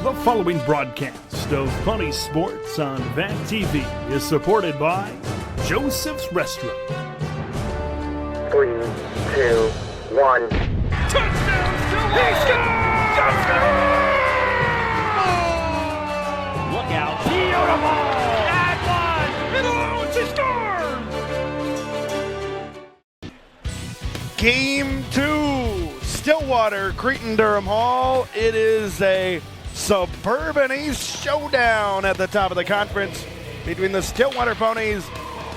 The following broadcast of Funny Sports on VAC TV is supported by Joseph's Restaurant. 3, 2, 1. Touchdown, Stillwater! Look out. Beautiful. That one. He scores! Game 2, Stillwater, Cretin-Derham Hall. It is a Suburban East showdown at the top of the conference between the Stillwater Ponies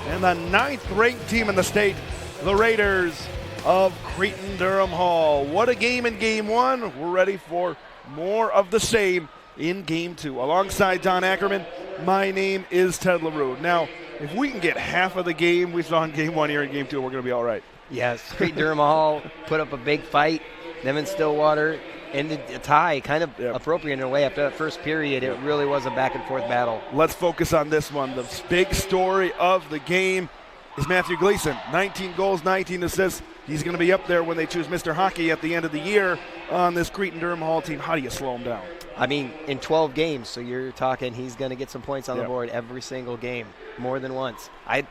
and the 9th-ranked team in the state, the Raiders of Cretin-Derham Hall. What a game in Game 1. We're ready for more of the same in Game 2. Alongside Don Ackerman, my name is Ted LaRue. Now, if we can get half of the game we saw in Game 1 here in Game 2, we're going to be all right. Yes, Cretin-Derham Hall put up a big fight. Them in Stillwater ended a tie, kind of appropriate in a way. After that first period, it really was a back-and-forth battle. Let's focus on this one. The big story of the game is Matthew Gleason. 19 goals, 19 assists. He's going to be up there when they choose Mr. Hockey at the end of the year on this Cretin-Derham Hall team. How do you slow him down? I mean, in 12 games, so you're talking he's going to get some points on the board every single game, more than once. I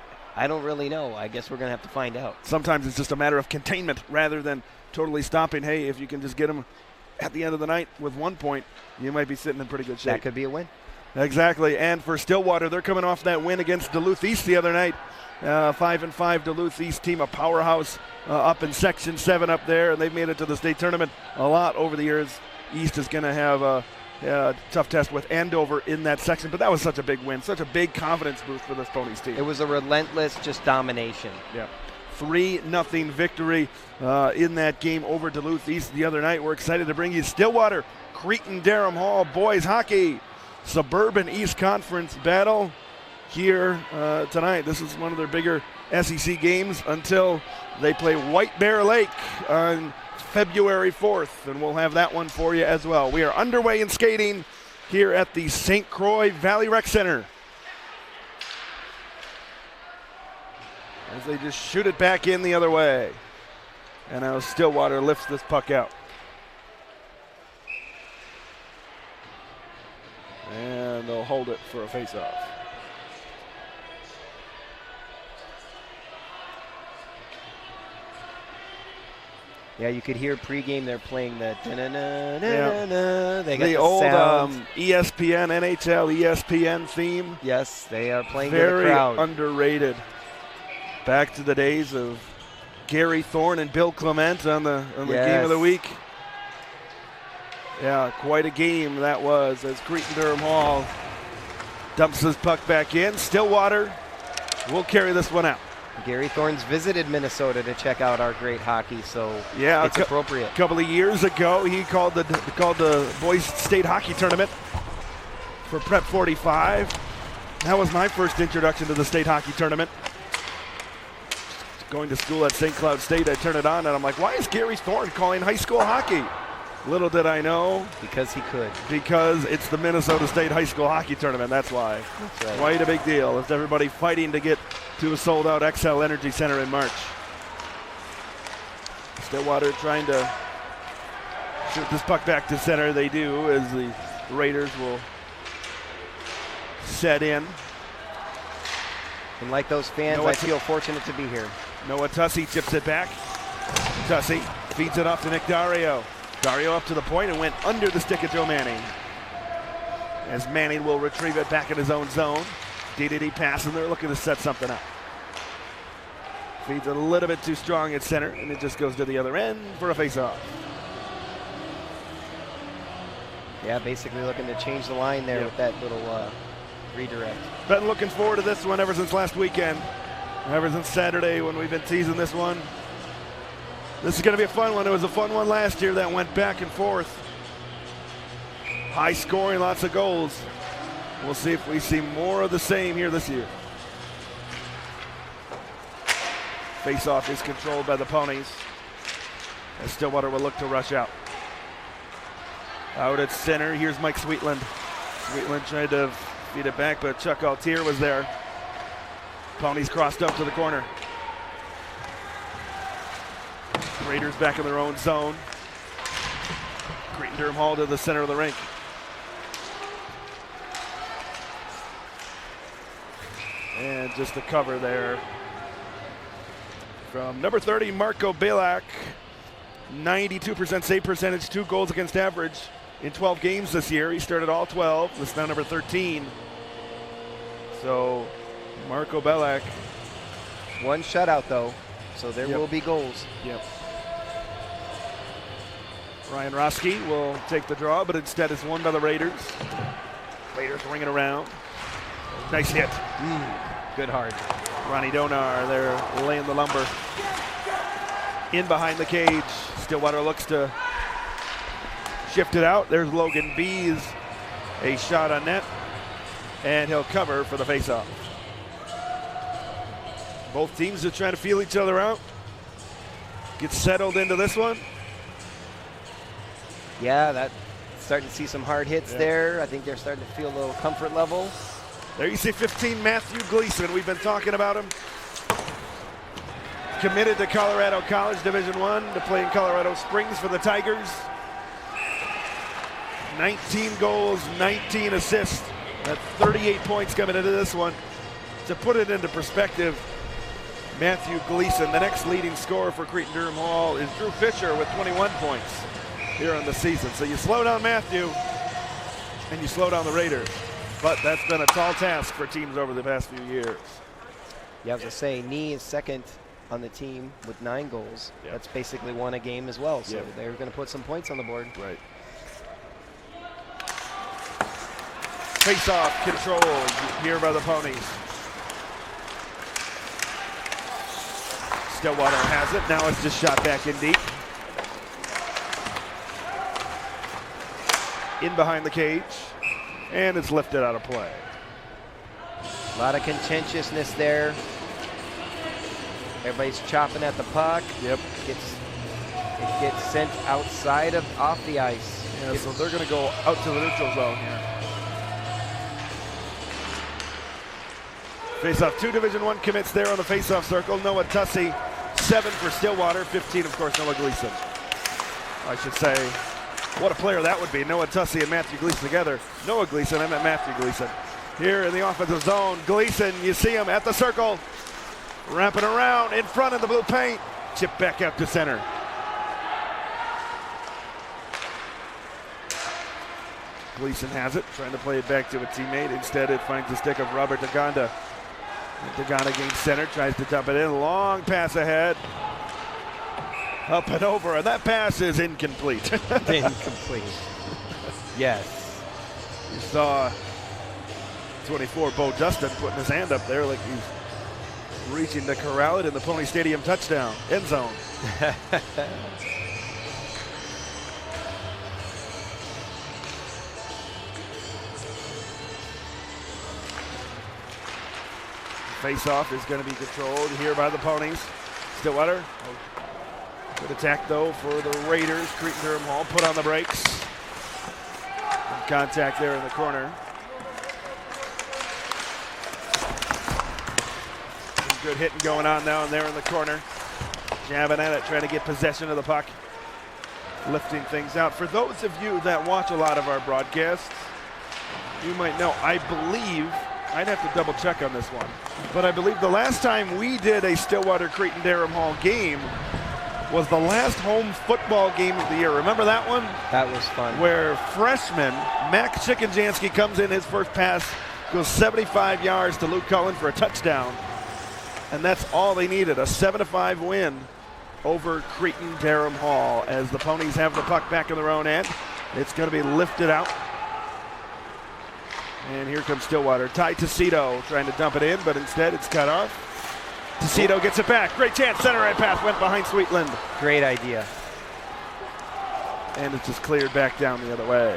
don't really know. I guess we're going to have to find out. Sometimes it's just a matter of containment rather than totally stopping. Hey, if you can just get him at the end of the night with 1 point, you might be sitting in pretty good shape. That could be a win. Exactly. And for Stillwater, they're coming off that win against Duluth East the other night. 5-5 Duluth East team, a powerhouse up in Section 7 up there, and they've made it to the state tournament a lot over the years. East is going to have a tough test with Andover in that section, but that was such a big win, such a big confidence boost for this Ponies team. It was a relentless just domination. Yeah. 3-0 victory in that game over Duluth East the other night. We're excited to bring you Stillwater, Cretin-Derham Hall boys hockey, Suburban East Conference battle here tonight. This is one of their bigger SEC games until they play White Bear Lake on February 4th, and we'll have that one for you as well. We are underway in skating here at the St. Croix Valley Rec Center, as they just shoot it back in the other way. And now Stillwater lifts this puck out. And they'll hold it for a face-off. Yeah, you could hear pregame they're playing the da-na-na-na-na-na. They got the old sound. ESPN, NHL ESPN theme. Yes, they are playing to the Very crowd. underrated. Back to the days of Gary Thorne and Bill Clement on the game of the week. Yeah, quite a game that was as Cretin-Derham Hall dumps his puck back in. Stillwater will carry this one out. Gary Thorne's visited Minnesota to check out our great hockey, so it's appropriate. A couple of years ago, he called the boys state hockey tournament for Prep 45. That was my first introduction to the state hockey tournament. Going to school at St. Cloud State, I turned it on, and I'm like, why is Gary Thorne calling high school hockey? Little did I know. Because he could. Because it's the Minnesota State High School Hockey Tournament, that's why. That's right. Quite a big deal. It's everybody fighting to get to a sold-out XL Energy Center in March. Stillwater trying to shoot this puck back to center. They do, as the Raiders will set in. And like those fans, I feel fortunate to be here. Noah Tussey chips it back. Tussey feeds it off to Nick Dario. Dario up to the point and went under the stick of Joe Manning. As Manning will retrieve it back in his own zone. DDD pass, and they're looking to set something up. Feeds it a little bit too strong at center, and it just goes to the other end for a face-off. Yeah, basically looking to change the line there with that little redirect. Been looking forward to this one ever since last weekend. Ever since Saturday when we've been teasing this one. This is going to be a fun one. It was a fun one last year that went back and forth. High scoring, lots of goals. We'll see if we see more of the same here this year. Face-off is controlled by the Ponies, as Stillwater will look to rush out. Out at center, here's Mike Sweetland. Sweetland tried to feed it back, but Chuck Altier was there. Ponies crossed up to the corner. Raiders back in their own zone. Cretin-Derham Hall to the center of the rink. And just the cover there from number 30, Marco Belak. 92% save percentage, 2 goals against average in 12 games this year. He started all 12. This is now number 13. So Marco Belak. 1 shutout, though, so there will be goals. Yep. Ryan Roski will take the draw, but instead it's won by the Raiders. Raiders ringing around. Nice hit. Good hard. Ronnie Donar there laying the lumber. In behind the cage. Stillwater looks to shift it out. There's Logan Bees. A shot on net. And he'll cover for the faceoff. Both teams are trying to feel each other out. Get settled into this one. Yeah, that's starting to see some hard hits there. I think they're starting to feel a little comfort level. There you see 15, Matthew Gleason. We've been talking about him. Committed to Colorado College Division I to play in Colorado Springs for the Tigers. 19 goals, 19 assists. That's 38 points coming into this one. To put it into perspective, Matthew Gleason, the next leading scorer for Cretin-Derham Hall, is Drew Fisher with 21 points here on the season. So you slow down Matthew and you slow down the Raiders. But that's been a tall task for teams over the past few years. Yeah, I was going to say, Nee is second on the team with 9 goals. Yep. That's basically 1 a game as well, so Yep. they're going to put some points on the board. Right. Face-off control here by the Ponies. Stillwater has it. Now it's just shot back in deep. In behind the cage. And it's lifted out of play. A lot of contentiousness there. Everybody's chopping at the puck. Yep. It gets sent outside of off the ice. Yeah, so they're going to go out to the neutral zone here. Face-off, 2 Division I commits there on the face-off circle. Noah Tussey, 7 for Stillwater, 15, of course, Noah Gleason. I should say, what a player that would be. Noah Tussey and Matthew Gleason together. Noah Gleason, I meant Matthew Gleason. Here in the offensive zone, Gleason, you see him at the circle. Wrapping around in front of the blue paint. Chip back out to center. Gleason has it, trying to play it back to a teammate. Instead, it finds the stick of Robert DeGonda. DeGonda gains center, tries to dump it in. Long pass ahead. Up and over, and that pass is incomplete. Incomplete. Yes. You saw 24 Bo Dustin putting his hand up there like he's reaching to corral it in the Pony Stadium touchdown end zone. Face-off is going to be controlled here by the Ponies. Stillwater. Good attack, though, for the Raiders. Cretin-Derham Hall put on the brakes. And contact there in the corner. Some good hitting going on now and there in the corner. Jabbing at it, trying to get possession of the puck. Lifting things out. For those of you that watch a lot of our broadcasts, you might know, I believe, I'd have to double check on this one, but I believe the last time we did a Stillwater Cretin-Derham Hall game was the last home football game of the year. Remember that one? That was fun. Where freshman Max Chickenjansky comes in, his first pass goes 75 yards to Luke Cullen for a touchdown. And that's all they needed, a 7-5 win over Cretin-Derham Hall as the Ponies have the puck back in their own end. It's going to be lifted out. And here comes Stillwater. Ty Tecito trying to dump it in, but instead it's cut off. Tecito gets it back. Great chance. Center right pass went behind Sweetland. Great idea. And it's just cleared back down the other way.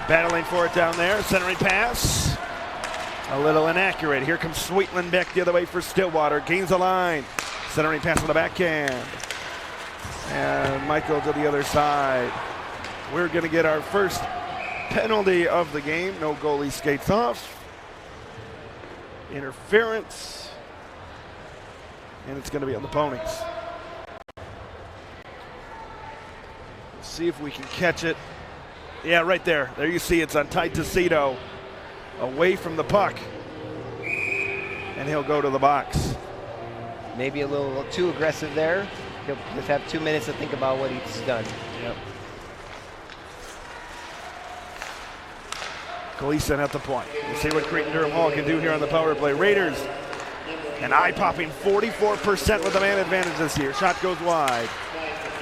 Battling for it down there. Centering pass. A little inaccurate. Here comes Sweetland back the other way for Stillwater. Gains the line. Centering pass on the backhand. And Michael to the other side. We're going to get our first penalty of the game. No goalie skates off. Interference. And it's going to be on the Ponies. see if we can catch it. Yeah, right there. There you see it's Untitled away from the puck. And he'll go to the box. Maybe a little too aggressive there. He'll just have 2 minutes to think about what he's done. Yep. Gleason at the point. We'll see what Cretin-Derham Hall can do here on the power play. Raiders, an eye-popping 44% with the man advantage this year. Shot goes wide,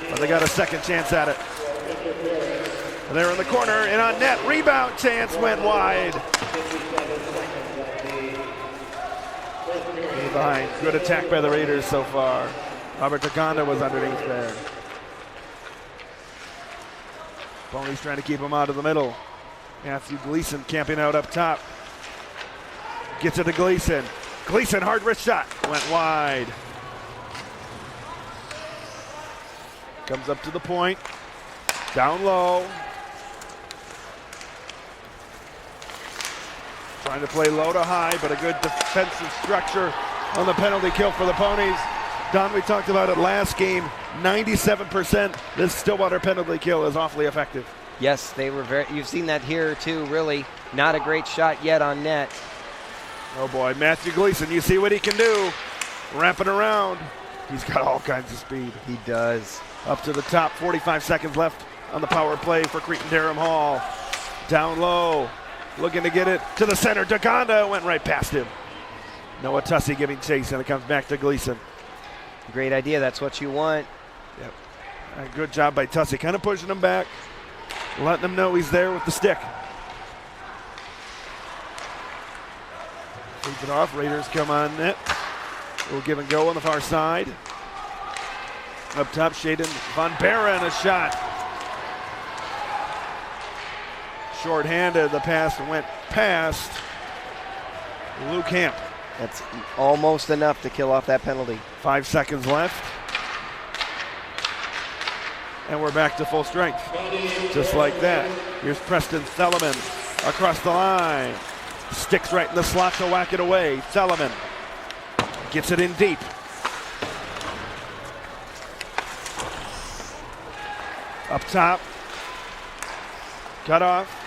but they got a second chance at it. And they're in the corner, and on net, rebound chance went wide. Behind. Good attack by the Raiders so far. Robert Taganda was underneath there. Ponies trying to keep him out of the middle. Matthew Gleason camping out up top. Gets it to Gleason. Gleason, hard wrist shot. Went wide. Comes up to the point. Down low. Trying to play low to high, but a good defensive structure on the penalty kill for the Ponies. Don, we talked about it last game. 97% this Stillwater penalty kill is awfully effective. Yes, they were very. You've seen that here too. Really, not a great shot yet on net. Oh boy, Matthew Gleason. You see what he can do. Wrapping around. He's got all kinds of speed. He does. Up to the top. 45 seconds left on the power play for Cretin-Derham Hall. Down low. Looking to get it to the center. Taganda went right past him. Noah Tussey giving chase, and it comes back to Gleason. Great idea. That's what you want. Yep. A good job by Tussey. Kind of pushing him back. Letting him know he's there with the stick. Feeds it off. Raiders come on net. We'll give and go on the far side. Up top, Shaden Von Barren, a shot. Short-handed, the pass went past Luke Hamp. That's almost enough to kill off that penalty. 5 seconds left. And we're back to full strength. Just like that. Here's Preston Theleman across the line. Sticks right in the slot to whack it away. Theleman gets it in deep. Up top. Cut off.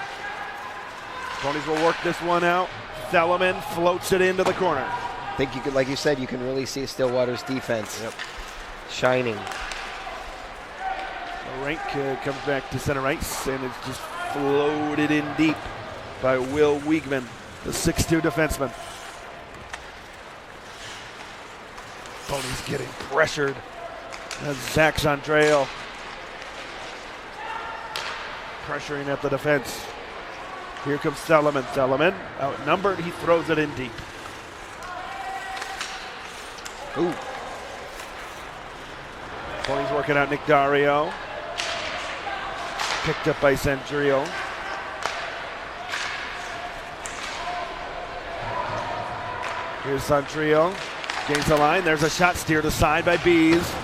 Ponies will work this one out. Theleman floats it into the corner. I think you could, like you said, you can really see Stillwater's defense shining. Rank comes back to center ice, and it's just floated in deep by Will Wiegman, the 6'2 defenseman. Ponies getting pressured. That's Zach's on trail. Pressuring at the defense. Here comes Theleman. Theleman outnumbered. He throws it in deep. Ooh. Ponies working out Nick Dario. Picked up by Centrio. Here's Centrio. Gains the line. There's a shot steered aside by Bees.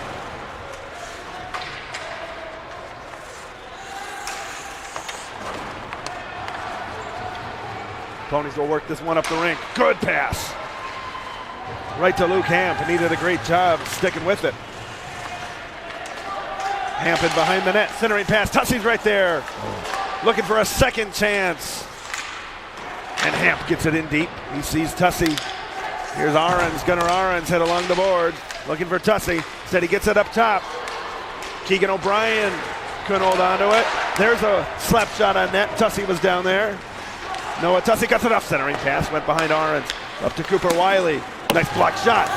Ponies will work this one up the rink. Good pass. Right to Luke Hamp. He did a great job sticking with it. Hamp in behind the net. Centering pass. Tussey's right there. Looking for a second chance. And Hamp gets it in deep. He sees Tussey. Here's Ahrens. Gunnar Ahrens head along the board. Looking for Tussey. Instead he gets it up top. Keegan O'Brien couldn't hold on to it. There's a slap shot on net. Tussey was down there. Noah Tussey gets it up. Centering pass. Went behind Ahrens. Up to Cooper Wiley. Nice block shot.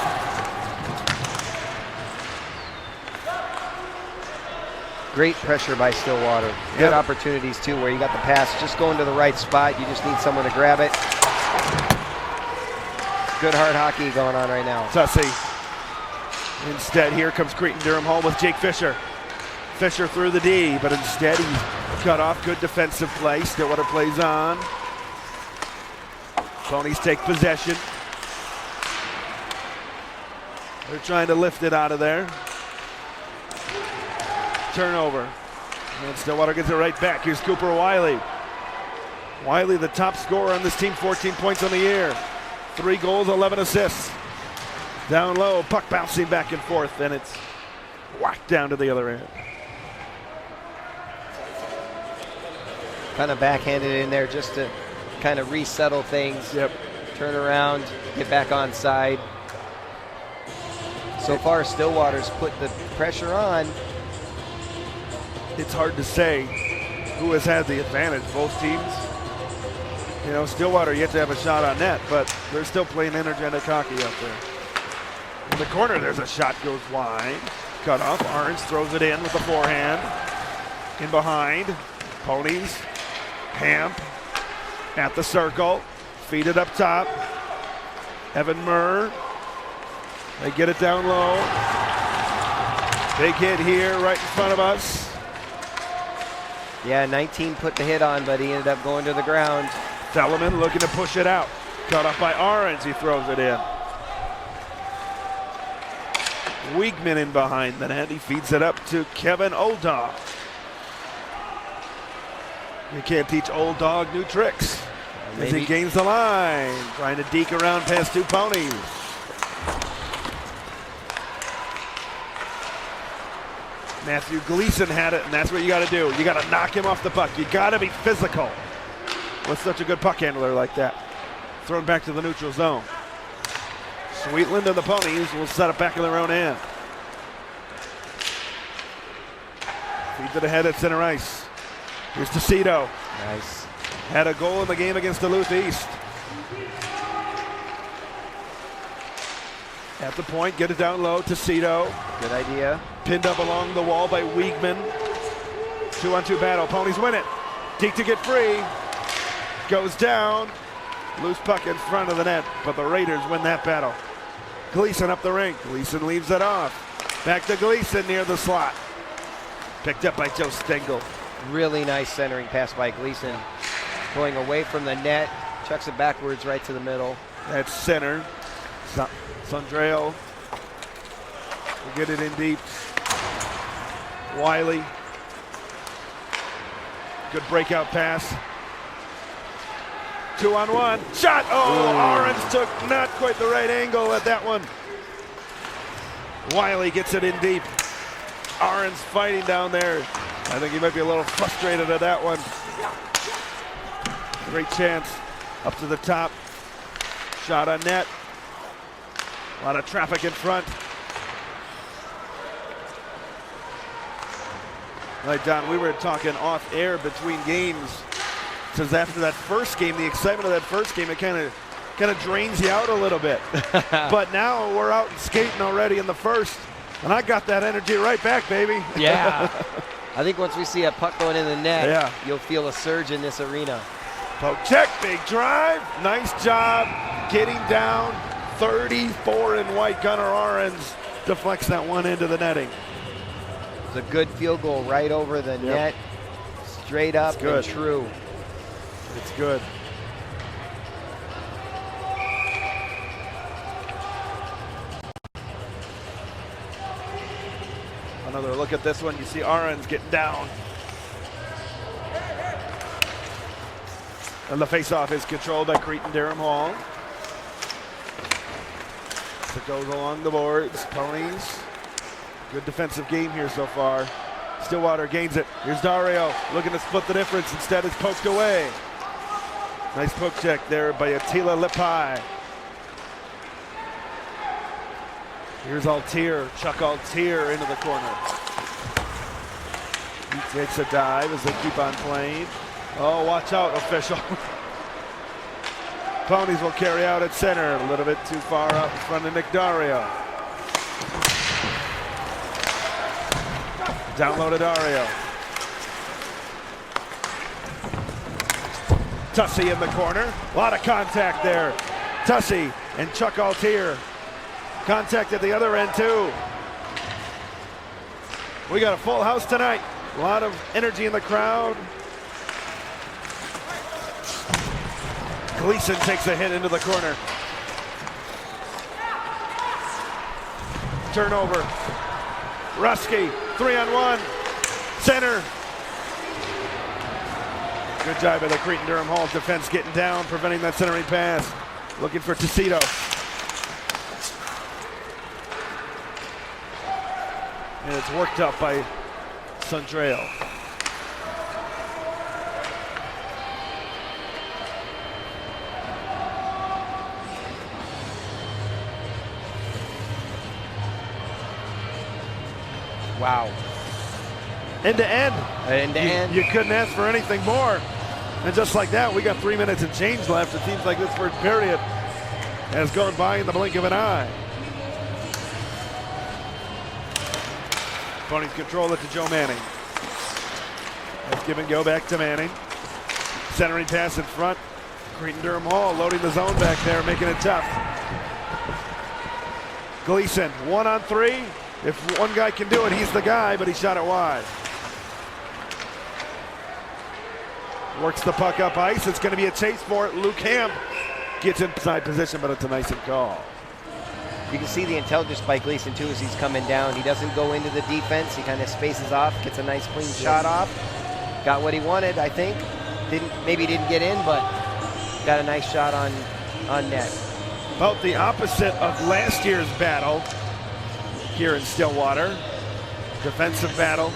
Great pressure by Stillwater. Good opportunities too, where you got the pass just going to the right spot. You just need someone to grab it. Good hard hockey going on right now. Tussey. Instead, here comes Cretin-Derham Hall with Jake Fisher. Fisher through the D, but instead he's cut off. Good defensive play. Stillwater plays on. Ponies take possession. They're trying to lift it out of there. Turnover. And Stillwater gets it right back. Here's Cooper Wiley. Wiley, the top scorer on this team, 14 points on the year. 3 goals, 11 assists. Down low, puck bouncing back and forth, and it's whacked down to the other end. kind of backhanded in there just to kind of resettle things. Yep. Turn around, get back on side. So far, Stillwater's put the pressure on. It's hard to say who has had the advantage. Both teams. You know, Stillwater yet to have a shot on net, but they're still playing energetic hockey out there. In the corner, there's a shot goes wide. Cut off. Orange throws it in with the forehand. In behind. Ponies. Hamp at the circle. Feed it up top. Evan Murr. They get it down low. Big hit here right in front of us. Yeah, 19 put the hit on, but he ended up going to the ground. Telemann looking to push it out. Cut off by Orange. He throws it in. Wiegman in behind the net. He feeds it up to Kevin Old Dog. You can't teach Old Dog new tricks. As he gains the line, trying to deke around past two Ponies. Matthew Gleason had it, and that's what you got to do. You got to knock him off the puck. You got to be physical with such a good puck handler like that. Thrown back to the neutral zone. Sweetland and the Ponies will set it back in their own end. Feeds it ahead at center ice. Here's Tecito. Nice. Had a goal in the game against Duluth East. At the point, get it down low. Tecito. Good idea. Pinned up along the wall by Wiegman. 2-on-2 battle. Ponies win it. Deke to get free. Goes down. Loose puck in front of the net, but the Raiders win that battle. Gleason up the rink. Gleason leaves it off. Back to Gleason near the slot. Picked up by Joe Stengel. Really nice centering pass by Gleason. Going away from the net. Chucks it backwards right to the middle. That's center. Sundrell will get it in deep. Wiley. Good breakout pass. 2-on-1. Shot! Oh, Orange took not quite the right angle at that one. Wiley gets it in deep. Orange fighting down there. I think he might be a little frustrated at that one. Great chance. Up to the top. Shot on net. A lot of traffic in front. Right, Don, we were talking off air between games. Says after that first game, the excitement of that first game, it kind of drains you out a little bit. But now we're out and skating already in the first, and I got that energy right back, baby. Yeah. I think once we see a puck going in the net, Yeah. You'll feel a surge in this arena. Poke check, big drive. Nice job getting down. 34 in white. Gunnar Orange deflects that one into the netting. It's a good field goal right over the net. Straight up and true. It's good. Another look at this one. You see Orange getting down. And the faceoff is controlled by Cretin-Derham Hall. It goes along the boards. Ponies. Good defensive game here so far. Stillwater gains it. Here's Dario looking to split the difference. Instead, it's poked away. Nice poke check there by Attila Lipai. Here's Altier. Chuck Altier into the corner. He takes a dive as they keep on playing. Oh, watch out, official. Ponies will carry out at center. A little bit too far up in front of Nick Dario. Down low to Dario. Tussey in the corner. A lot of contact there. Tussey and Chuck Altier. Contact at the other end too. We got a full house tonight. A lot of energy in the crowd. Gleason takes a hit into the corner. Turnover. Ruski, 3-on-1. Center. Good job by the Cretin-Derham Hall defense getting down, preventing that centering pass. Looking for Tecito. And it's worked up by Sundrell. Wow. End to end. End to end. You couldn't ask for anything more. And just like that, we got 3 minutes and change left. It seems like this first period has gone by in the blink of an eye. Ponies control it to Joe Manning. Let's give and go back to Manning. Centering pass in front. Cretin-Derham Hall loading the zone back there, making it tough. Gleason, 1-on-3. If one guy can do it, he's the guy, but he shot it wide. Works the puck up ice. It's going to be a chase for it. Luke Ham gets inside position, but it's a nice call. You can see the intelligence by Gleason too as he's coming down. He doesn't go into the defense. He kind of spaces off, gets a nice clean shot off. Got what he wanted, I think. Maybe didn't get in, but got a nice shot on net. About the opposite of last year's battle here in Stillwater. Defensive battle.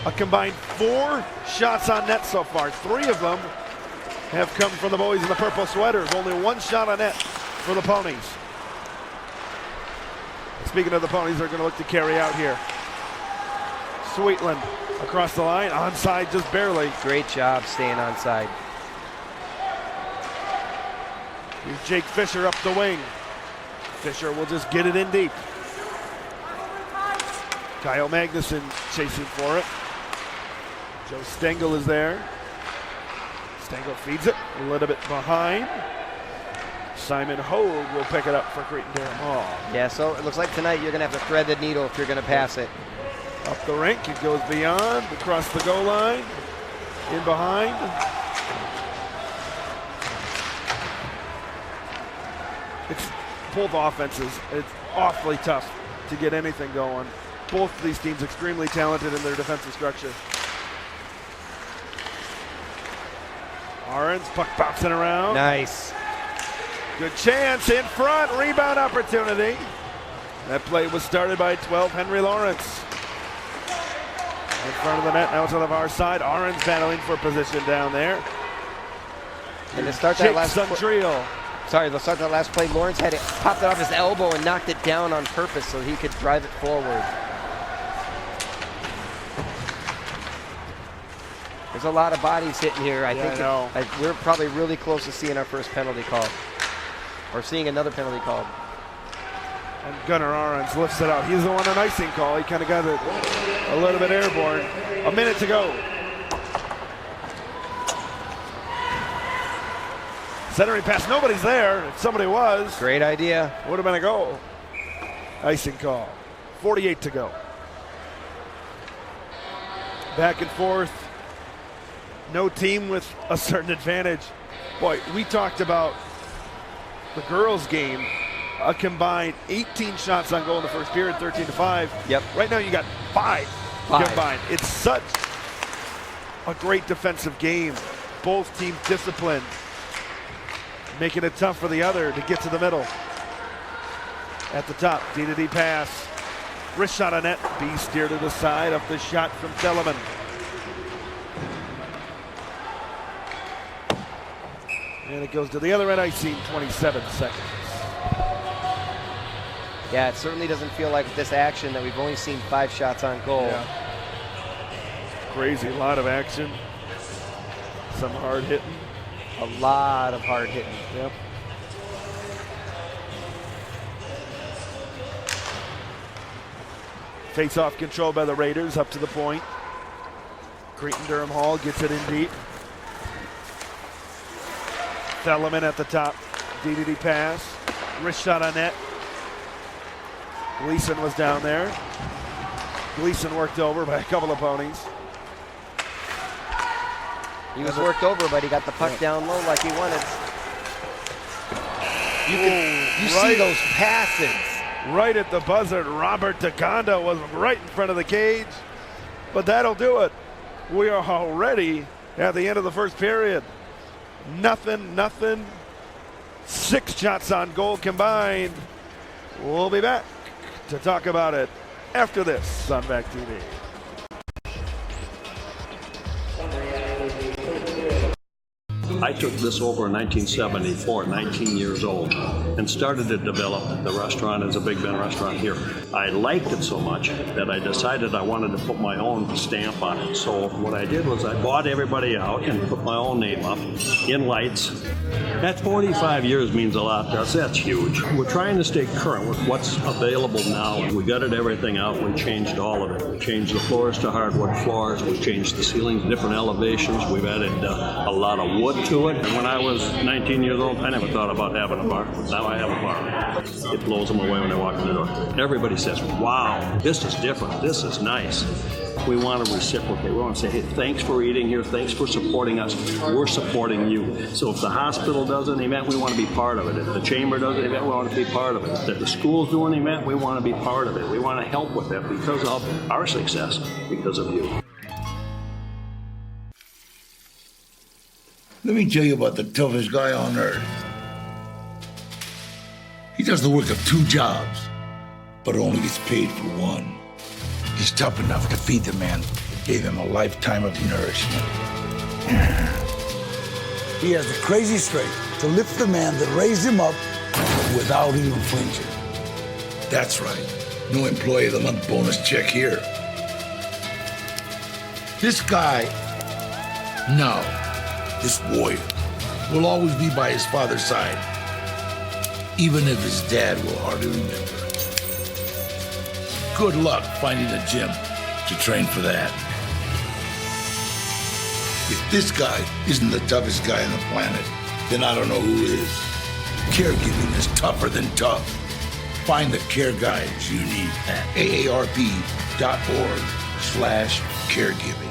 A combined 4 shots on net so far. 3 of them have come from the boys in the purple sweaters. Only 1 shot on net for the Ponies. Speaking of the Ponies, they're going to look to carry out here. Sweetland across the line, onside just barely. Great job staying onside. Here's Jake Fisher up the wing. Fisher will just get it in deep. Kyle Magnuson chasing for it. Joe Stengel is there. Stengel feeds it a little bit behind. Simon Hogue will pick it up for Cretin-Derham Hall. Yeah, so it looks like tonight you're going to have to thread the needle if you're going to pass it. Up the rink, it goes beyond, across the goal line, in behind. It's both offenses. It's awfully tough to get anything going. Both of these teams extremely talented in their defensive structure. Arons, puck bouncing around. Nice. Good chance in front, rebound opportunity. That play was started by 12 Henry Lawrence. In front of the net, now to the far side. Arons battling for position down there. And to start that last let's start that last play. Lawrence had it, popped it off his elbow and knocked it down on purpose so he could drive it forward. There's a lot of bodies hitting here. I think we're probably really close to seeing our first penalty call. Or seeing another penalty called. And Gunnar Arons lifts it out. He's the one on icing call. He kind of got it a little bit airborne. A minute to go. Centering pass, nobody's there. If somebody was, great idea. Would have been a goal. Icing call. 48 to go. Back and forth. No team with a certain advantage. Boy, we talked about the girls' game. A combined 18 shots on goal in the first period, 13-5. Yep. Right now you got 5 combined. It's such a great defensive game. Both teams disciplined, making it tough for the other to get to the middle. At the top, D-to-D pass. Wrist shot on net. B steered to the side of the shot from Telemann. And it goes to the other end, icing, 27 seconds. Yeah, it certainly doesn't feel like this action that we've only seen 5 shots on goal. Yeah. Crazy, a lot of action. Some hard hitting. A lot of hard hitting. Yep. Face-off control by the Raiders up to the point. Cretin-Derham Hall gets it in deep. Telemann at the top. D-to-D pass. Wrist shot on net. Gleason was down there. Gleason worked over by a couple of Ponies. He was worked over, but he got the puck down low like he wanted. You see those passes. Right at the buzzer, Robert DeGonda was right in front of the cage. But that'll do it. We are already at the end of the first period. Nothing. 6 shots on goal combined. We'll be back to talk about it after this on VAC TV. I took this over in 1974, 19 years old, and started to develop the restaurant as a Big Ben restaurant here. I liked it so much that I decided I wanted to put my own stamp on it. So what I did was I bought everybody out and put my own name up in lights. That 45 years means a lot to us. That's huge. We're trying to stay current with what's available now. We gutted everything out. We changed all of it. We changed the floors to hardwood floors. We changed the ceilings, different elevations. We've added a lot of wood to it. And when I was 19 years old, I never thought about having a bar. Now I have a bar. It blows them away when they walk in the door. Everybody says, wow, this is different. This is nice. We want to reciprocate. We want to say, hey, thanks for eating here. Thanks for supporting us. We're supporting you. So if the hospital does an event, we want to be part of it. If the chamber does an event, we want to be part of it. If the school's doing an event, we want to be part of it. We want to help with that because of our success, because of you. Let me tell you about the toughest guy on earth. He does the work of 2 jobs, but only gets paid for one. He's tough enough to feed the man that gave him a lifetime of nourishment. He has the crazy strength to lift the man that raised him up without even flinching. That's right. No employee of the month bonus check here. This guy, no, this warrior, will always be by his father's side, even if his dad will hardly remember. Good luck finding a gym to train for that. If this guy isn't the toughest guy on the planet, then I don't know who is. Caregiving is tougher than tough. Find the care guides you need at aarp.org/caregiving.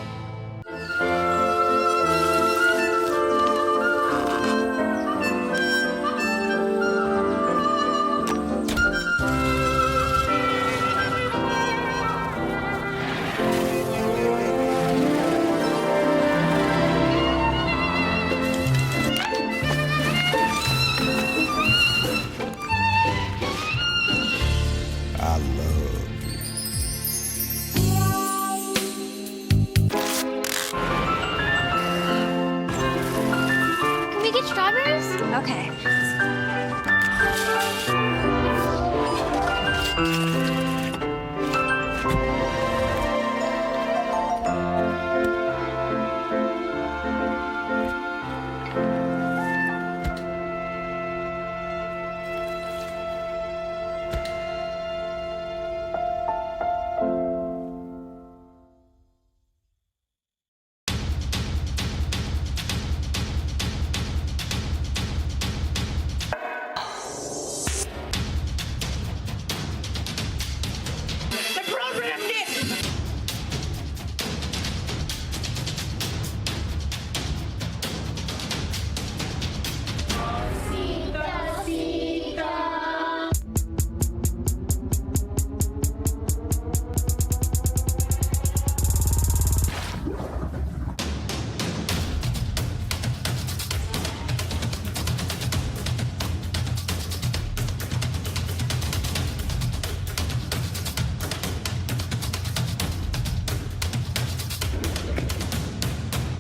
Okay.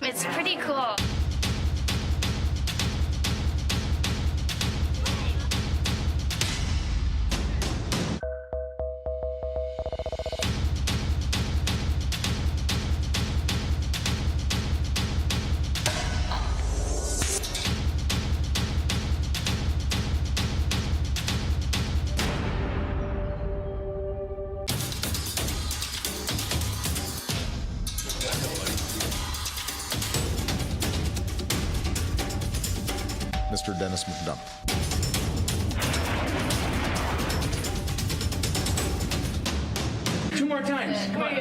It's pretty cool. Mr. Dennis McDonough. Two more times. Come on.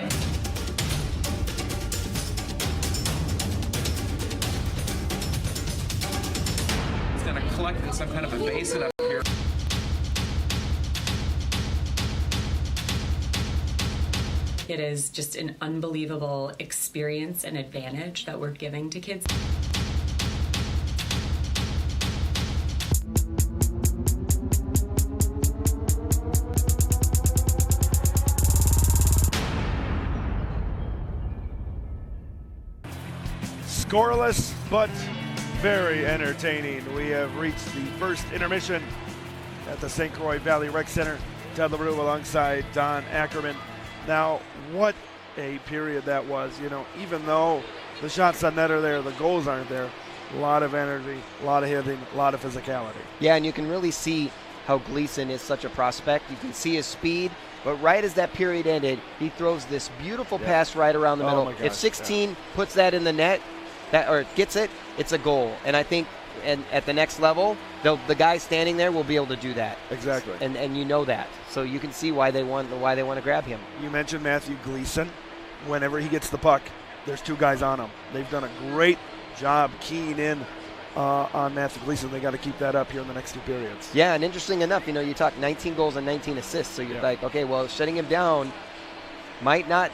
It's gonna collect in some kind of a basin up here. It is just an unbelievable experience and advantage that we're giving to kids. Scoreless, but very entertaining. We have reached the first intermission at the St. Croix Valley Rec Center. Ted LaRue alongside Don Ackerman. Now, what a period that was. You know, even though the shots on net are there, the goals aren't there. A lot of energy, a lot of hitting, a lot of physicality. Yeah, and you can really see how Gleason is such a prospect. You can see his speed, but right as that period ended, he throws this beautiful pass right around the middle. My gosh, if 16 puts that in the net, or gets it, it's a goal. And I think at the next level, the guy standing there will be able to do that. Exactly. And you know that. So you can see why they want to grab him. You mentioned Matthew Gleason. Whenever he gets the puck, there's two guys on him. They've done a great job keying in on Matthew Gleason. They got to keep that up here in the next two periods. Yeah, and interesting enough, you know, you talk 19 goals and 19 assists. So you're like, okay, well, shutting him down might not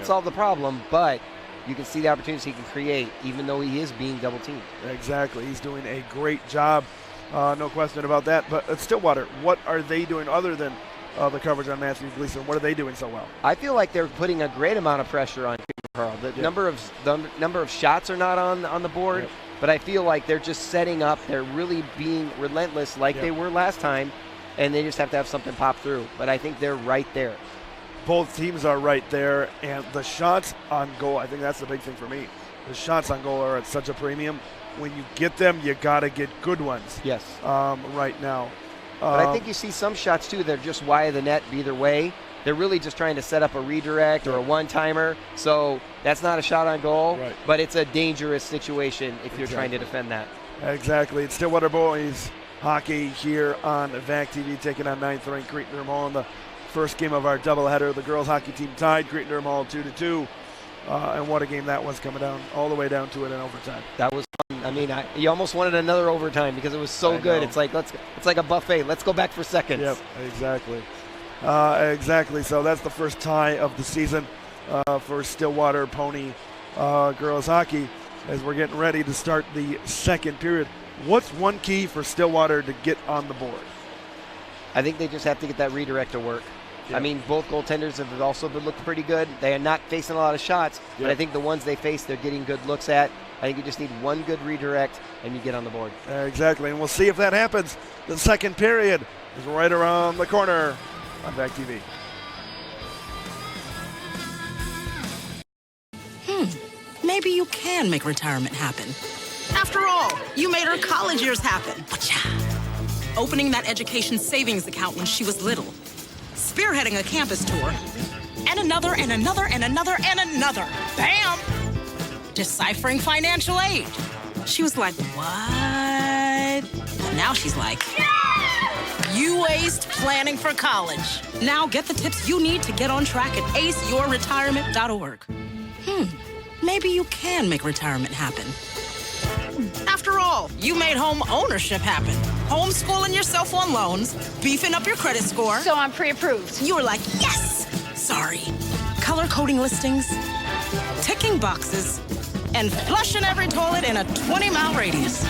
solve the problem, but you can see the opportunities he can create, even though he is being double teamed. Exactly. He's doing a great job. No question about that. But at Stillwater, what are they doing other than the coverage on Matthew Gleason? What are they doing so well? I feel like they're putting a great amount of pressure on Carl. The number of shots are not on the board, but I feel like they're just setting up. They're really being relentless like they were last time, and they just have to have something pop through. But I think they're right there. Both teams are right there, and the shots on goal, I think that's the big thing for me. The shots on goal are at such a premium. When you get them, you got to get good ones. Yes. Right now. But I think you see some shots, too, that are just wide of the net either way. They're really just trying to set up a redirect or a one-timer. So that's not a shot on goal, but it's a dangerous situation if you're trying to defend that. Exactly. It's Stillwater boys hockey here on VAC TV, taking on 9th-ranked Cretin-Derham Hall in the first game of our doubleheader. The girls hockey team tied Cretin-Derham Hall 2-2. And what a game that was, coming down all the way down to it in overtime. That was fun. I mean, you almost wanted another overtime because it was so good. It's like a buffet. Let's go back for seconds. Yep, exactly. Exactly. So that's the first tie of the season for Stillwater Pony girls hockey as we're getting ready to start the second period. What's one key for Stillwater to get on the board? I think they just have to get that redirect to work. I mean, both goaltenders have also been looking pretty good. They are not facing a lot of shots, but I think the ones they face, they're getting good looks at. I think you just need one good redirect, and you get on the board. Exactly, and we'll see if that happens. The second period is right around the corner on VAC TV. Maybe you can make retirement happen. After all, you made her college years happen. Opening that education savings account when she was little. Spearheading a campus tour. And another, and another, and another, and another. Bam! Deciphering financial aid. She was like, what? But now she's like, you aced planning for college. Now get the tips you need to get on track at aceyourretirement.org. Maybe you can make retirement happen. After all, you made home ownership happen. Homeschooling yourself on loans, beefing up your credit score. So I'm pre-approved. You were like, yes! Sorry. Color coding listings, ticking boxes, and flushing every toilet in a 20-mile radius.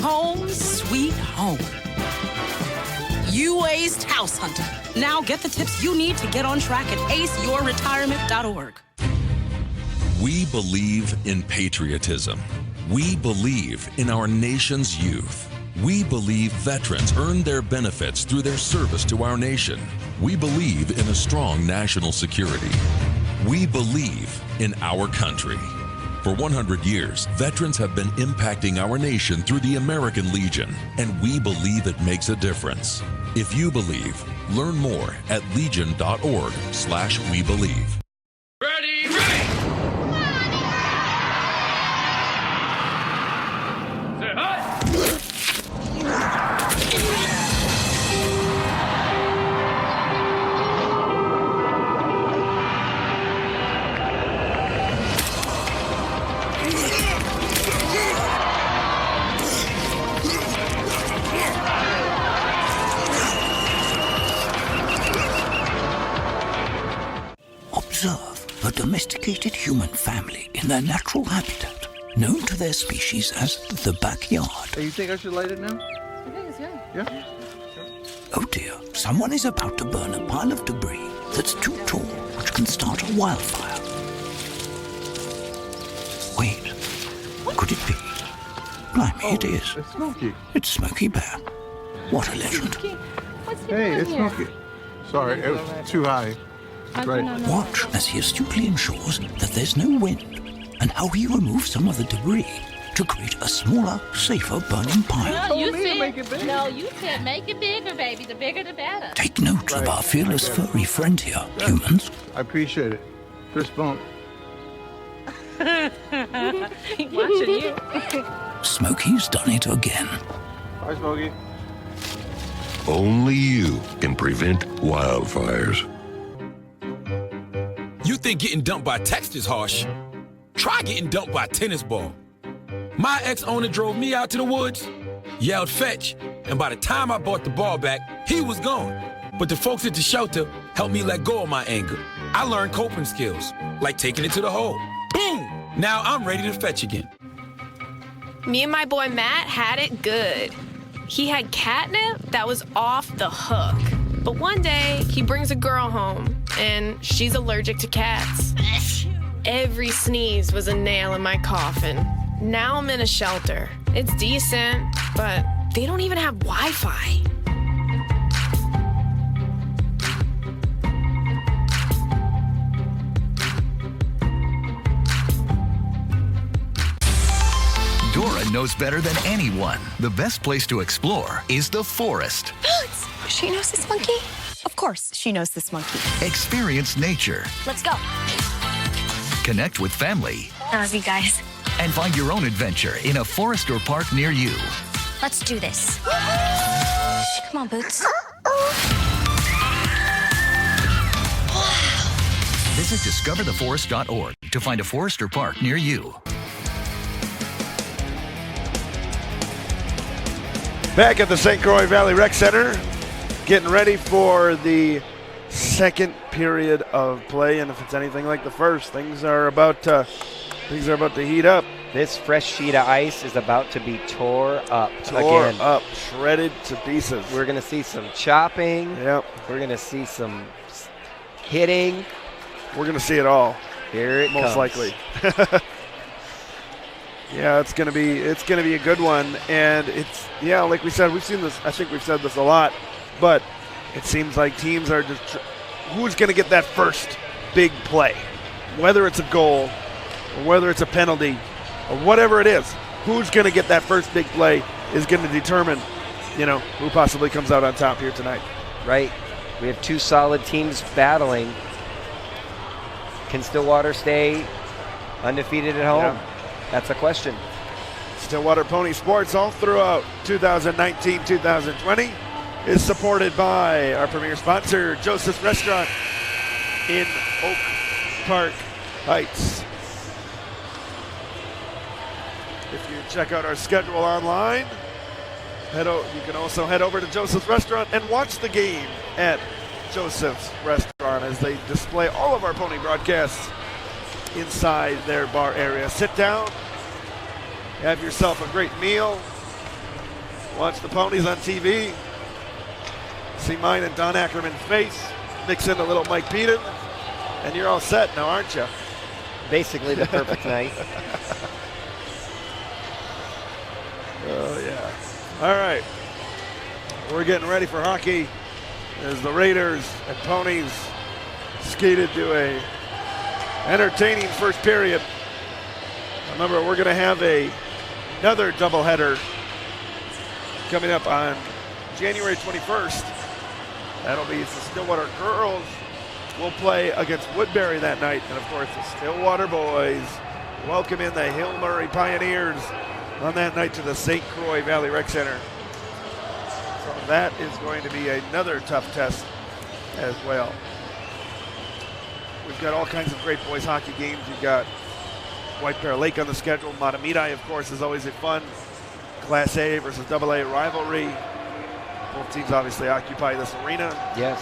Home sweet home. You aced house hunting. Now get the tips you need to get on track at aceyourretirement.org. We believe in patriotism. We believe in our nation's youth. We believe veterans earn their benefits through their service to our nation. We believe in a strong national security. We believe in our country. For 100 years, veterans have been impacting our nation through the American Legion, and we believe it makes a difference. If you believe, learn more at legion.org/webelieve. Ready, ready! Say hi! Observe a domesticated human family in their natural habitat, known to their species as the backyard. Hey, you think I should light it now? I think it's good. Yeah? Oh dear, someone is about to burn a pile of debris that's too tall, which can start a wildfire. Wait, could it be? Blimey, it is. It's Smokey. It's Smokey Bear. What a legend. Hey, it's Smokey. Sorry, it was too high. Right. Watch as he astutely ensures that there's no wind, and how he removes some of the debris to create a smaller, safer burning pile. No, you said make it bigger, baby. The bigger, the better. Take note of our fearless furry friend here, humans. I appreciate it. Fist bump. Watching you. Smokey's done it again. Bye, Smokey. Only you can prevent wildfires. You think getting dumped by text is harsh? Try getting dumped by a tennis ball. My ex-owner drove me out to the woods, yelled fetch, and by the time I brought the ball back, he was gone. But the folks at the shelter helped me let go of my anger. I learned coping skills, like taking it to the hole. Boom! Now I'm ready to fetch again. Me and my boy Matt had it good. He had catnip that was off the hook. But one day, he brings a girl home, and she's allergic to cats. Every sneeze was a nail in my coffin. Now I'm in a shelter. It's decent, but they don't even have Wi-Fi. Dora knows better than anyone. The best place to explore is the forest. She knows this monkey? Of course, she knows this monkey. Experience nature. Let's go. Connect with family. I love you guys. And find your own adventure in a forest or park near you. Let's do this. Come on, Boots. Visit discovertheforest.org to find a forest or park near you. Back at the St. Croix Valley Rec Center, getting ready for the second period of play, and if it's anything like the first, things are about to heat up. This fresh sheet of ice is about to be tore up Shredded to pieces. We're going to see some chopping. Yep. We're going to see some hitting. We're going to see it all. Here it most comes. likely. Yeah, it's gonna be a good one, and like we said, we've seen this. I think we've said this a lot, but it seems like teams are just who's gonna get that first big play, whether it's a goal or whether it's a penalty or whatever it is. Who's gonna get that first big play is gonna determine, who possibly comes out on top here tonight. Right. We have two solid teams battling. Can Stillwater stay undefeated at home? Yeah. That's a question. Stillwater Pony Sports all throughout 2019-2020 is supported by our premier sponsor, Joseph's Restaurant in Oak Park Heights. If you check out our schedule online, you can also head over to Joseph's Restaurant and watch the game at Joseph's Restaurant as they display all of our pony broadcasts inside their bar area. Sit down, have yourself a great meal, watch the ponies on TV, see mine and Don Ackerman's face, mix in a little Mike Peden, and you're all set now, aren't you? Basically the perfect night. Oh, yeah. All right. We're getting ready for hockey as the Raiders and Ponies skated to a entertaining first period. Remember, we're going to have another doubleheader coming up on January 21st. That'll be the Stillwater girls will play against Woodbury that night. And, of course, the Stillwater boys welcome in the Hill Murray Pioneers on that night to the St. Croix Valley Rec Center. So that is going to be another tough test as well. We've got all kinds of great boys hockey games. You've got White Bear Lake on the schedule. Matamidi, of course, is always a fun Class A versus AA rivalry. Both teams obviously occupy this arena. Yes.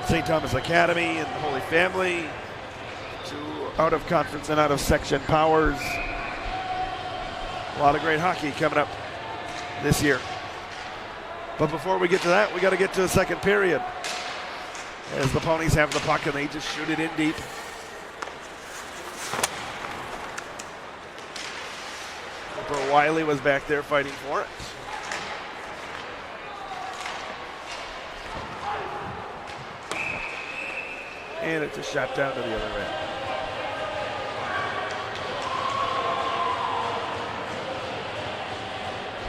St. Thomas Academy and the Holy Family. Two out-of-conference and out-of-section powers. A lot of great hockey coming up this year. But before we get to that, we got to get to the second period. As the Ponies have the puck and they just shoot it in deep. Trevor Wiley was back there fighting for it. And it's a shot down to the other end.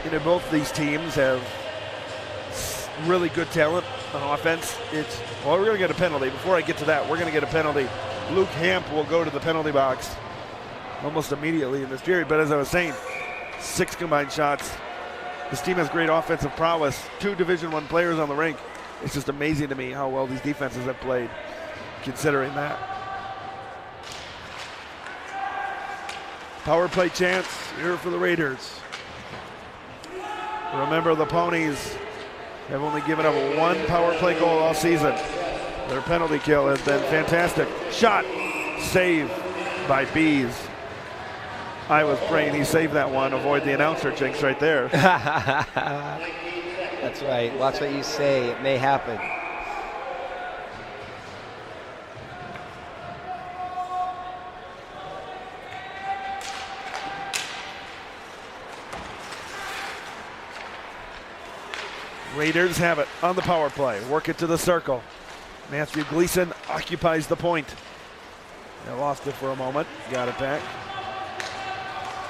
You know, both these teams have really good talent on offense. We're going to get a penalty. Before I get to that, we're going to get a penalty. Luke Hamp will go to the penalty box almost immediately in this period. But as I was saying, 6 combined shots. This team has great offensive prowess. 2 Division I players on the rink. It's just amazing to me how well these defenses have played, considering that. Power play chance here for the Raiders. Remember, the Ponies have only given up 1 power play goal all season. Their penalty kill has been fantastic. Shot, save by Bees. I was praying he saved that one. Avoid the announcer jinx right there. That's right. Watch what you say. It may happen. Raiders have it on the power play. Work it to the circle. Matthew Gleason occupies the point. They lost it for a moment. Got it back.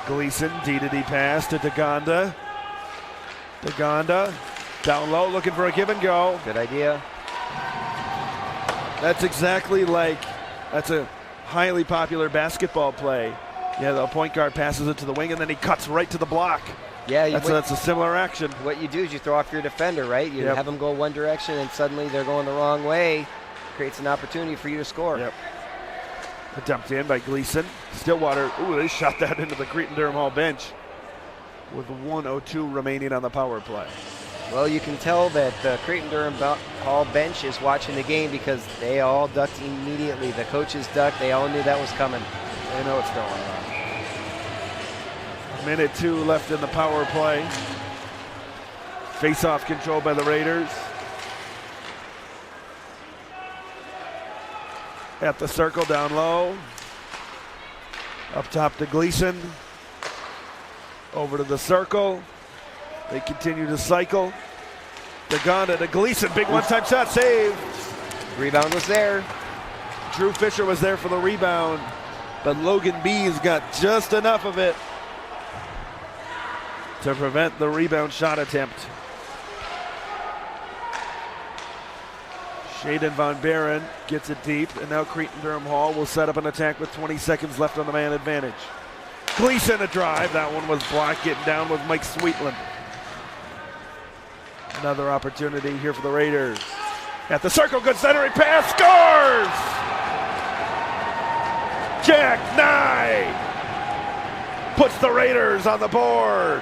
Gleason, D-to-D pass to DeGonda. DeGonda down low, looking for a give and go. Good idea. That's exactly like, that's a highly popular basketball play. Yeah, the point guard passes it to the wing, and then he cuts right to the block. Yeah, that's a similar action. What you do is you throw off your defender, right? You have them go one direction, and suddenly they're going the wrong way. Creates an opportunity for you to score. Yep. Dumped in by Gleason. Stillwater, they shot that into the Cretin-Derham Hall bench with 1:02 remaining on the power play. Well, you can tell that the Cretin-Derham Hall bench is watching the game because they all ducked immediately. The coaches ducked. They all knew that was coming. They know what's going on. 1:02 left in the power play. Face-off control by the Raiders. At the circle, down low. Up top to Gleason. Over to the circle. They continue to cycle. DeGonda to Gleason. Big one-time shot, save. Rebound was there. Drew Fisher was there for the rebound, but Logan Bees got just enough of it to prevent the rebound shot attempt. Shaden Von Baron gets it deep, and now Cretin-Derham Hall will set up an attack with 20 seconds left on the man advantage. Gleason a drive. That one was blocked. Getting down with Mike Sweetland. Another opportunity here for the Raiders. At the circle, good centering pass, scores! Jack Nye puts the Raiders on the board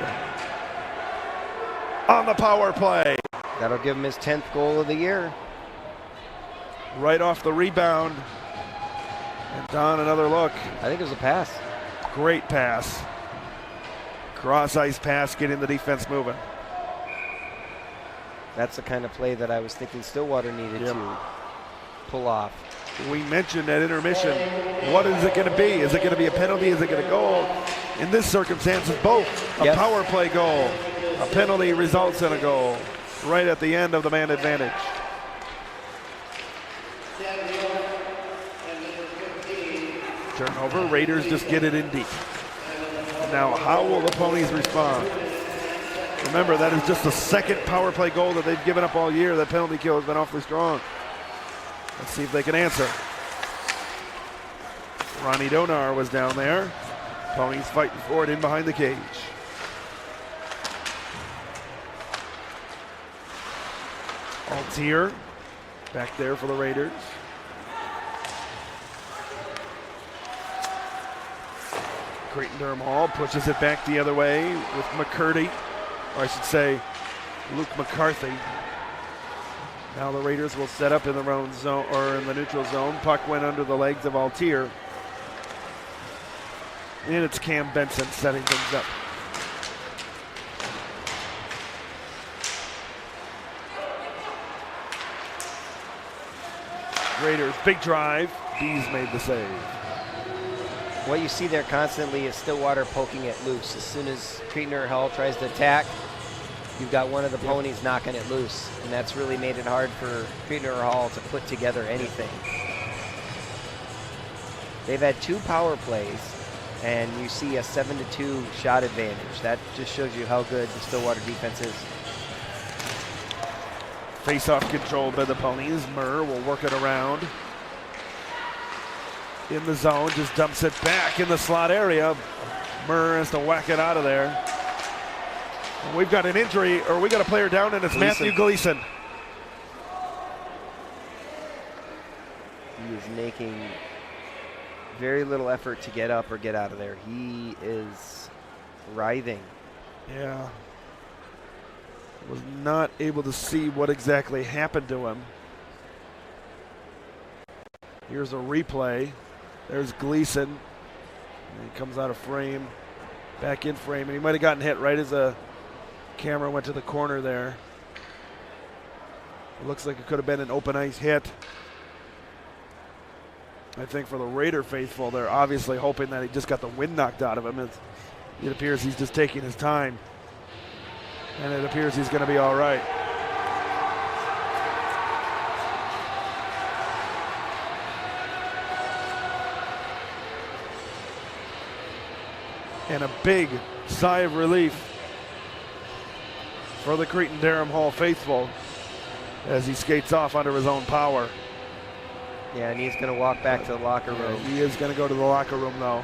on the power play. That'll give him his 10th goal of the year. Right off the rebound. And Don, another look. I think it was a pass. Great pass. Cross-ice pass, getting the defense moving. That's the kind of play that I was thinking Stillwater needed to pull off. We mentioned at intermission, what is it going to be? Is it going to be a penalty? Is it going to goal? In this circumstance, it's both. A power play goal. A penalty results in a goal right at the end of the man advantage. Turnover, Raiders just get it in deep. Now, how will the Ponies respond? Remember, that is just the second power play goal that they've given up all year. That penalty kill has been awfully strong. Let's see if they can answer. Ronnie Donar was down there. Ponies fighting for it in behind the cage. Altier back there for the Raiders. Cretin-Derham Hall pushes it back the other way with McCurdy, or I should say Luke McCarthy. Now the Raiders will set up in their own zone, or in the neutral zone. Puck went under the legs of Altier. And it's Cam Benson setting things up. Raiders, big drive. Bees made the save. what you see there constantly is Stillwater poking it loose. As soon as Cretin-Derham tries to attack, you've got one of the ponies knocking it loose, and that's really made it hard for Cretin-Derham to put together anything. They've had 2 power plays, and you see a 7-2 shot advantage. That just shows you how good the Stillwater defense is. Face-off controlled by the ponies. Murr will work it around. In the zone, just dumps it back in the slot area. Murr has to whack it out of there. And we've got an injury, or we got a player down, and it's Matthew Gleason. He is making very little effort to get up or get out of there. He is writhing. Yeah. Was not able to see what exactly happened to him. Here's a replay. There's Gleason. And he comes out of frame, back in frame, and he might have gotten hit right as the camera went to the corner there. It looks like it could have been an open ice hit. I think for the Raider faithful, they're obviously hoping that he just got the wind knocked out of him. It appears he's just taking his time. And it appears he's going to be all right. And a big sigh of relief for the Cretin-Derham Hall faithful as he skates off under his own power. Yeah, and he's going to walk back to the locker room. He is going to go to the locker room, though,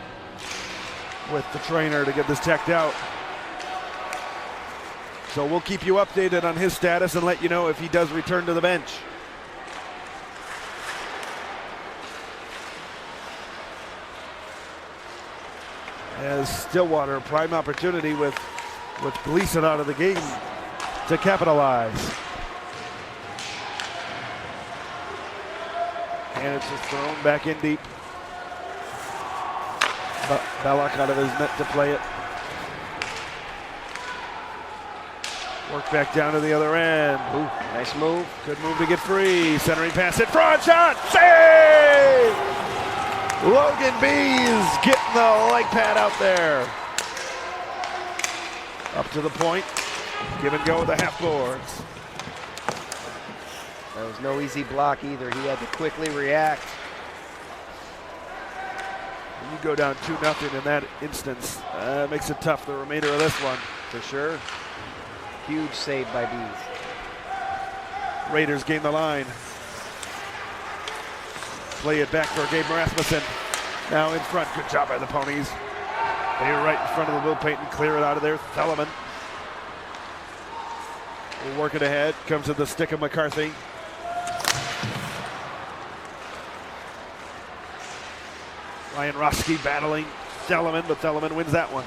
with the trainer to get this checked out. So we'll keep you updated on his status and let you know if he does return to the bench. As Stillwater, a prime opportunity with Gleason out of the game to capitalize. And it's just thrown back in deep. Belloc out of his net to play it. Work back down to the other end. Ooh, nice move. Good move to get free. Centering pass in front. Shot. Save! Logan Bees getting the leg pad out there. Up to the point. Give and go with the half boards. That was no easy block either. He had to quickly react. When you go down 2-0 in that instance, makes it tough the remainder of this one. For sure. Huge save by Bees. Raiders gain the line. Play it back for Gabe Rasmussen. Now in front. Good job by the ponies. They're right in front of the Will Payton. Clear it out of there. Theleman will work it ahead. Comes to the stick of McCarthy. Ryan Roski battling Theleman, but Theleman wins that one.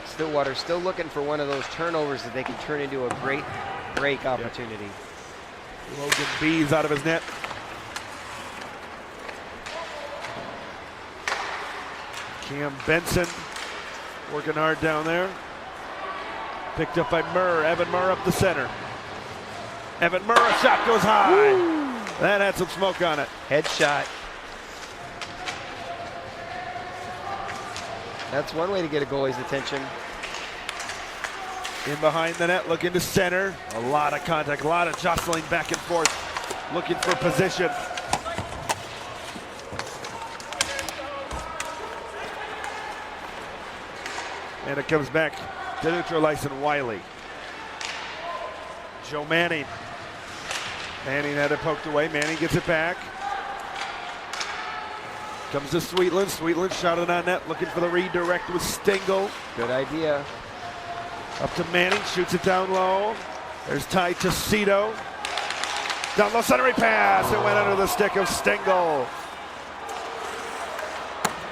Stillwater still looking for one of those turnovers that they can turn into a great break opportunity. Yep. Logan Bees out of his net. Cam Benson working hard down there. Picked up by Murr. Evan Murr up the center. Evan Murr, a shot goes high. Woo! That had some smoke on it. Headshot. That's one way to get a goalie's attention. In behind the net, looking to center. A lot of contact, a lot of jostling back and forth. Looking for position. And it comes back to neutralize Wiley. Joe Manning. Manning had it poked away. Manning gets it back. Comes to Sweetland. Sweetland shot it on net, looking for the redirect with Stengel. Good idea. Up to Manning, shoots it down low. There's Ty Tocito. Down low, centering pass. It went under the stick of Stengel.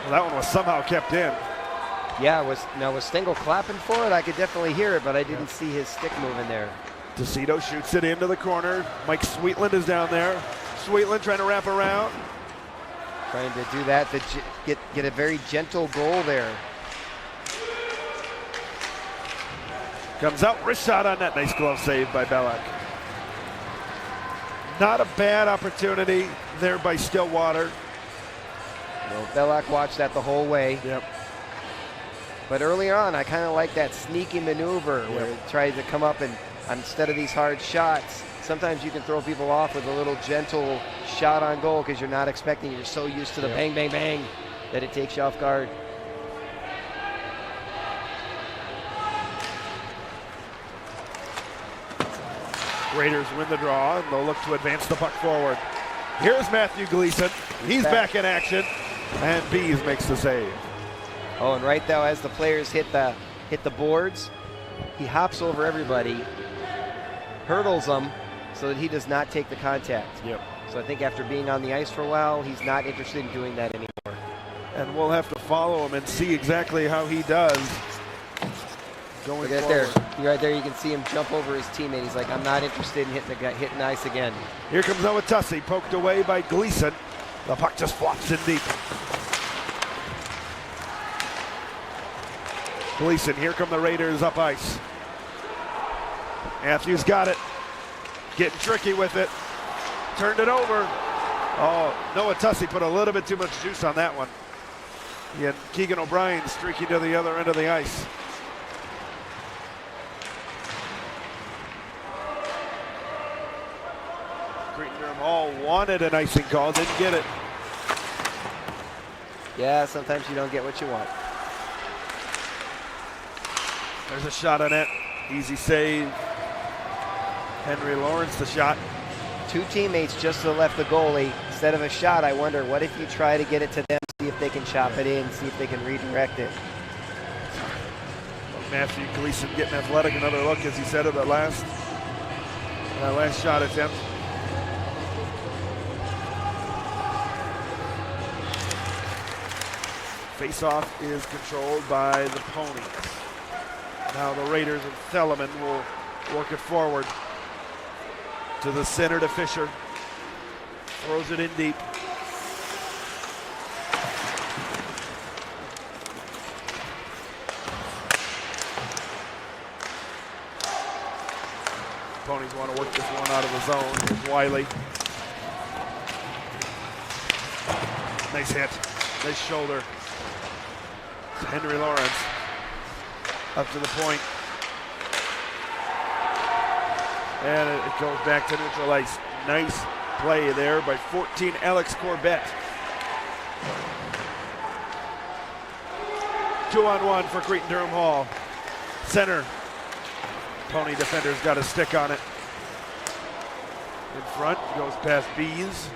Well, that one was somehow kept in. Yeah, was Stengel clapping for it? I could definitely hear it, but I didn't see his stick moving there. Tocito shoots it into the corner. Mike Sweetland is down there. Sweetland trying to wrap around. Trying to do that to get a very gentle goal there. Comes out, wrist shot on net. Nice glove save by Belloc. Not a bad opportunity there by Stillwater. Well, Belloc watched that the whole way. Yep. But early on, I kind of like that sneaky maneuver where it tries to come up and instead of these hard shots, sometimes you can throw people off with a little gentle shot on goal because you're not expecting. You're so used to the bang, bang, bang that it takes you off guard. Raiders win the draw, and they'll look to advance the puck forward. Here's Matthew Gleason. He's back in action, and Bees makes the save. Oh, and right now, as the players hit the boards, he hops over everybody, hurdles them, so that he does not take the contact. Yep. So I think after being on the ice for a while, he's not interested in doing that anymore. And we'll have to follow him and see exactly how he does going Look at forward. there. Right there, you can see him jump over his teammate. He's like, I'm not interested in hitting the ice again. Here comes Owatusi, poked away by Gleason. The puck just flops in deep. Gleason, here come the Raiders up ice. Matthews got it. Getting tricky with it. Turned it over. Oh, Noah Tussey put a little bit too much juice on that one. He had Keegan O'Brien streaking to the other end of the ice. Cretin-Derham Hall wanted an icing call, didn't get it. Yeah, sometimes you don't get what you want. There's a shot on it. Easy save. Henry Lawrence the shot. Two teammates just to the left of the goalie. Instead of a shot, I wonder, what if you try to get it to them, see if they can chop it in, see if they can redirect it. Matthew Gleason getting athletic. Another look, as he said, at that last shot attempt. Face-off is controlled by the Ponies. Now the Raiders and Theleman will work it forward to the center to Fisher. Throws it in deep. Ponies want to work this one out of the zone. Here's Wiley. Nice hit. Nice shoulder. It's Henry Lawrence. Up to the point. And it goes back to neutral ice. Nice play there by 14, Alex Corbett. 2-on-1 for Cretin-Derham Hall. Center. Pony defender's got a stick on it. In front, goes past Bees.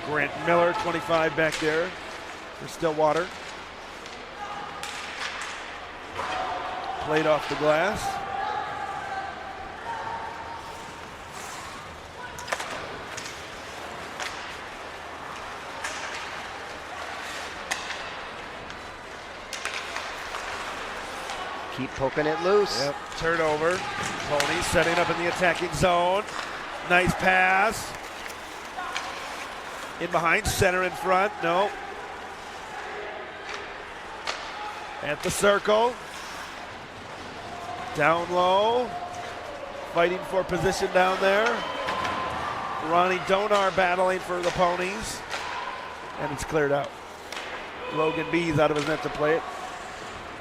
Grant Miller, 25 back there for Stillwater. Played off the glass. Keep poking it loose. Yep, turnover. Pony setting up in the attacking zone. Nice pass. In behind, center in front, no. At the circle. Down low. Fighting for position down there. Ronnie Donar battling for the Ponies. And it's cleared out. Logan Bees out of his net to play it.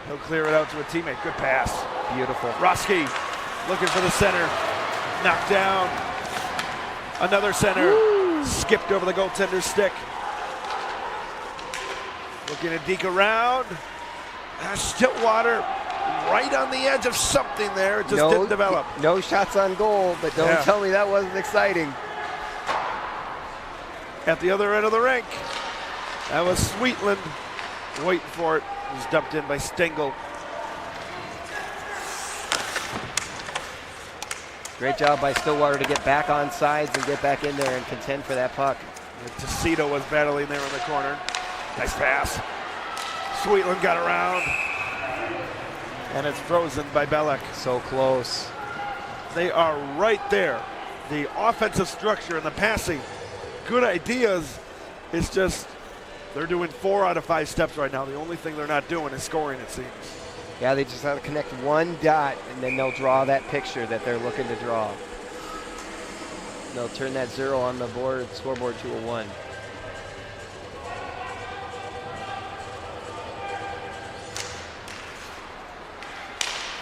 He'll clear it out to a teammate. Good pass. Beautiful. Roski looking for the center. Knocked down. Another center. Woo. Skipped over the goaltender's stick. Looking to deke around. Stillwater right on the edge of something there. It just didn't develop. No shots on goal, but don't tell me that wasn't exciting. At the other end of the rink. That was Sweetland waiting for it. It was dumped in by Stengel. Great job by Stillwater to get back on sides and get back in there and contend for that puck. Tecito was battling there in the corner. Nice pass. Sweetland got around. And it's frozen by Belek. So close. They are right there. The offensive structure and the passing, good ideas. It's just they're doing 4 out of 5 steps right now. The only thing they're not doing is scoring, it seems. Yeah, they just have to connect one dot, and then they'll draw that picture that they're looking to draw. They'll turn that 0 on the board, scoreboard to a 1.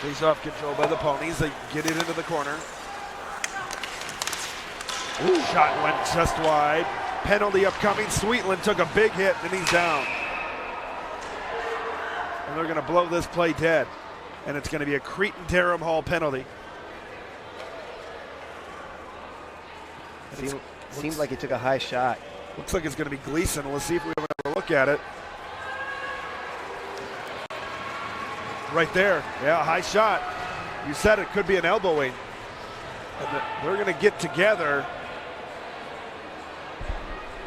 Face-off control by the Ponies. They get it into the corner. Ooh. Shot went just wide. Penalty upcoming. Sweetland took a big hit, and he's down. And they're going to blow this play dead. And it's going to be a Cretin-Derham Hall penalty. Seemed like he took a high shot. Looks like it's going to be Gleason. Let's see if we have another look at it. Right there. Yeah, high shot. You said it could be an elbowing. And they're going to get together.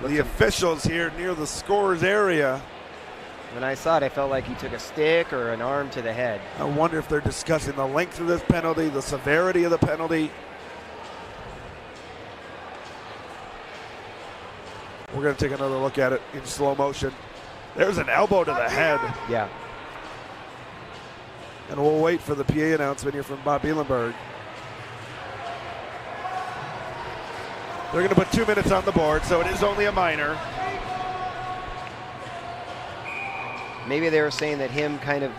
The officials here near the scorer's area. When I saw it, I felt like he took a stick or an arm to the head. I wonder if they're discussing the length of this penalty, the severity of the penalty. We're going to take another look at it in slow motion. There's an elbow to the head. Yeah. And we'll wait for the PA announcement here from Bob Bielenberg. They're going to put 2 minutes on the board, so it is only a minor. Maybe they were saying that him kind of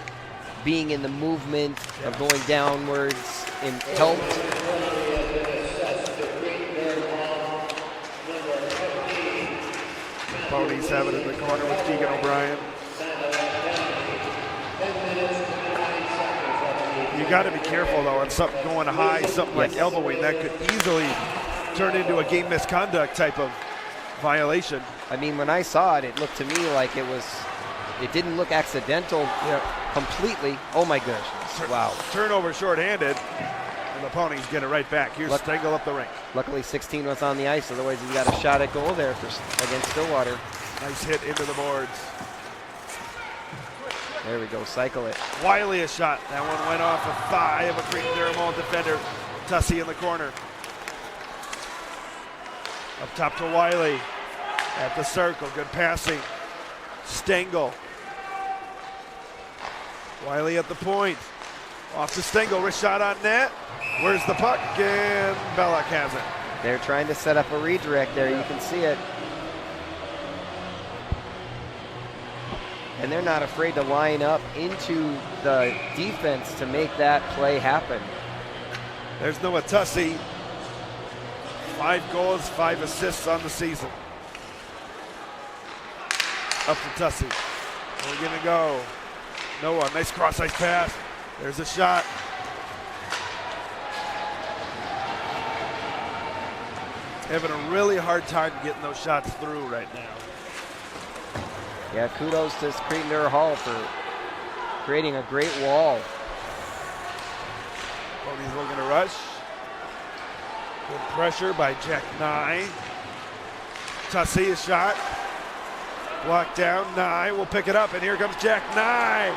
being in the movement of going downwards helped. Ponies have it in the corner with Keegan O'Brien. You got to be careful though on something going high, something like elbowing that could easily turn into a game misconduct type of violation. I mean, when I saw it, it looked to me like it didn't look accidental completely. Oh my gosh, wow. Turnover shorthanded, and the Ponies get it right back. Here's Stengel up the rink. Luckily 16 was on the ice, otherwise he's got a shot at goal there against Stillwater. Nice hit into the boards. There we go, cycle it. Wiley a shot. That one went off a thigh of a Cretin-Derham Hall defender. Tussey in the corner. Up top to Wiley. At the circle, good passing. Stengel. Wiley at the point. Off to Stengel, wrist shot on net. Where's the puck? And Belloc has it. They're trying to set up a redirect there, you can see it. And they're not afraid to line up into the defense to make that play happen. There's Noah Tussey. 5 goals, 5 assists on the season. Up to Tussey. We're gonna go. Noah, nice cross-ice pass. There's a shot. Having a really hard time getting those shots through right now. Yeah, kudos to Cretin-Derham Hall for creating a great wall. Ponies looking to rush. Good pressure by Jack Nye. Tussey a shot. Blocked down. Nye will pick it up, and here comes Jack Nye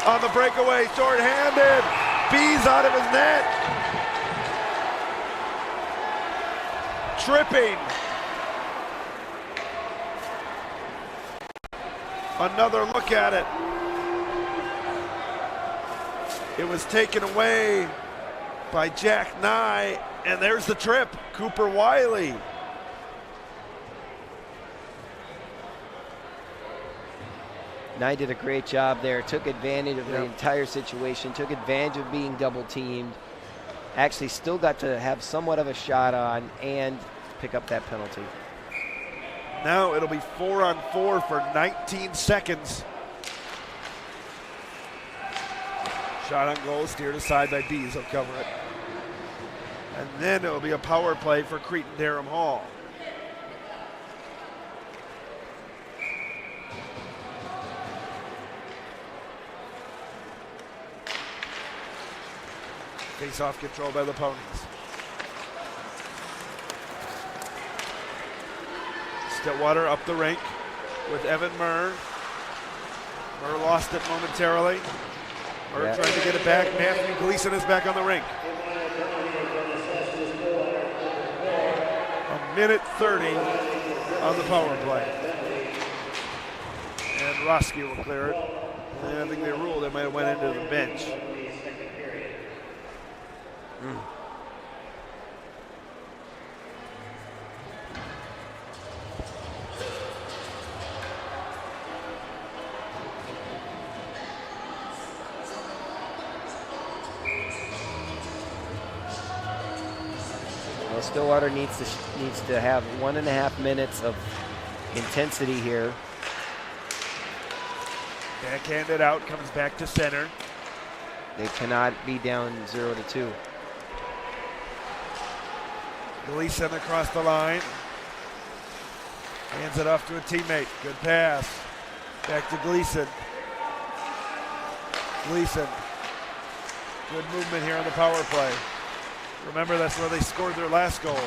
on the breakaway, short-handed. Bees out of his net. Tripping. Another look at it. It was taken away by Jack Nye, and there's the trip. Cooper Wiley. Nye did a great job there, took advantage of the entire situation, took advantage of being double teamed, actually still got to have somewhat of a shot on and pick up that penalty. Now it'll be 4-on-4 for 19 seconds. Shot on goal, steered aside by Bees, he'll cover it. And then it'll be a power play for Cretin-Derham Hall. Face-off control by the Ponies. Stillwater up the rink with Evan Murr. Murr lost it momentarily. Murr trying to get it back. Matthew Gleason is back on the rink. 1:30 on the power play. And Roski will clear it. And I think they ruled it might have went into the bench. Stillwater needs to have 1.5 minutes of intensity here. Backhanded out, comes back to center. They cannot be down 0-2. Gleason across the line. Hands it off to a teammate. Good pass. Back to Gleason. Gleason. Good movement here on the power play. Remember, that's where they scored their last goal.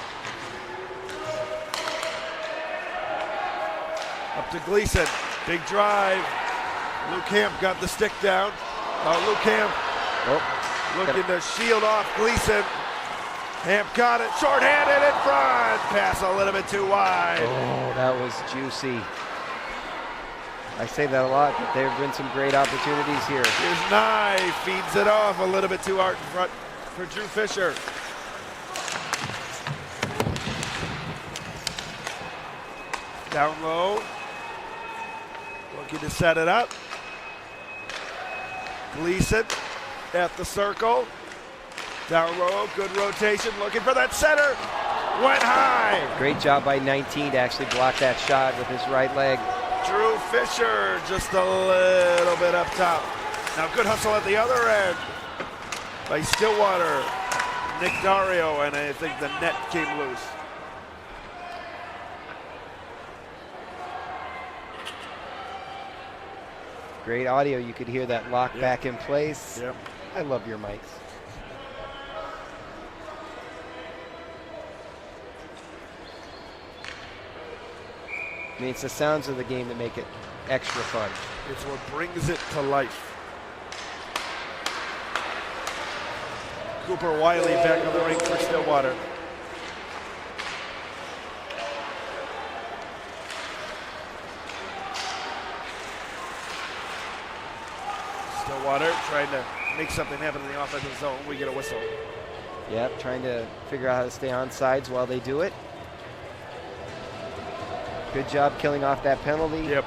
Up to Gleason. Big drive. Luke Camp got the stick down. Luke Camp looking to shield off Gleason. Hamp got it, short-handed in front. Pass a little bit too wide. Oh, that was juicy. I say that a lot, but there have been some great opportunities here. Here's Nye, feeds it off a little bit too hard in front for Drew Fisher. Down low. Looking to set it up. Gleason at the circle. Down low, good rotation, looking for that center. Went high. Great job by 19 to actually block that shot with his right leg. Drew Fisher just a little bit up top. Now good hustle at the other end by Stillwater. Nick Dario, and I think the net came loose. Great audio, you could hear that lock back in place. Yep. I love your mics. I mean, it's the sounds of the game that make it extra fun. It's what brings it to life. Cooper Wiley back on the rink for Stillwater. Stillwater trying to make something happen in the offensive zone. We get a whistle. Yep, trying to figure out how to stay on sides while they do it. Good job killing off that penalty. Yep.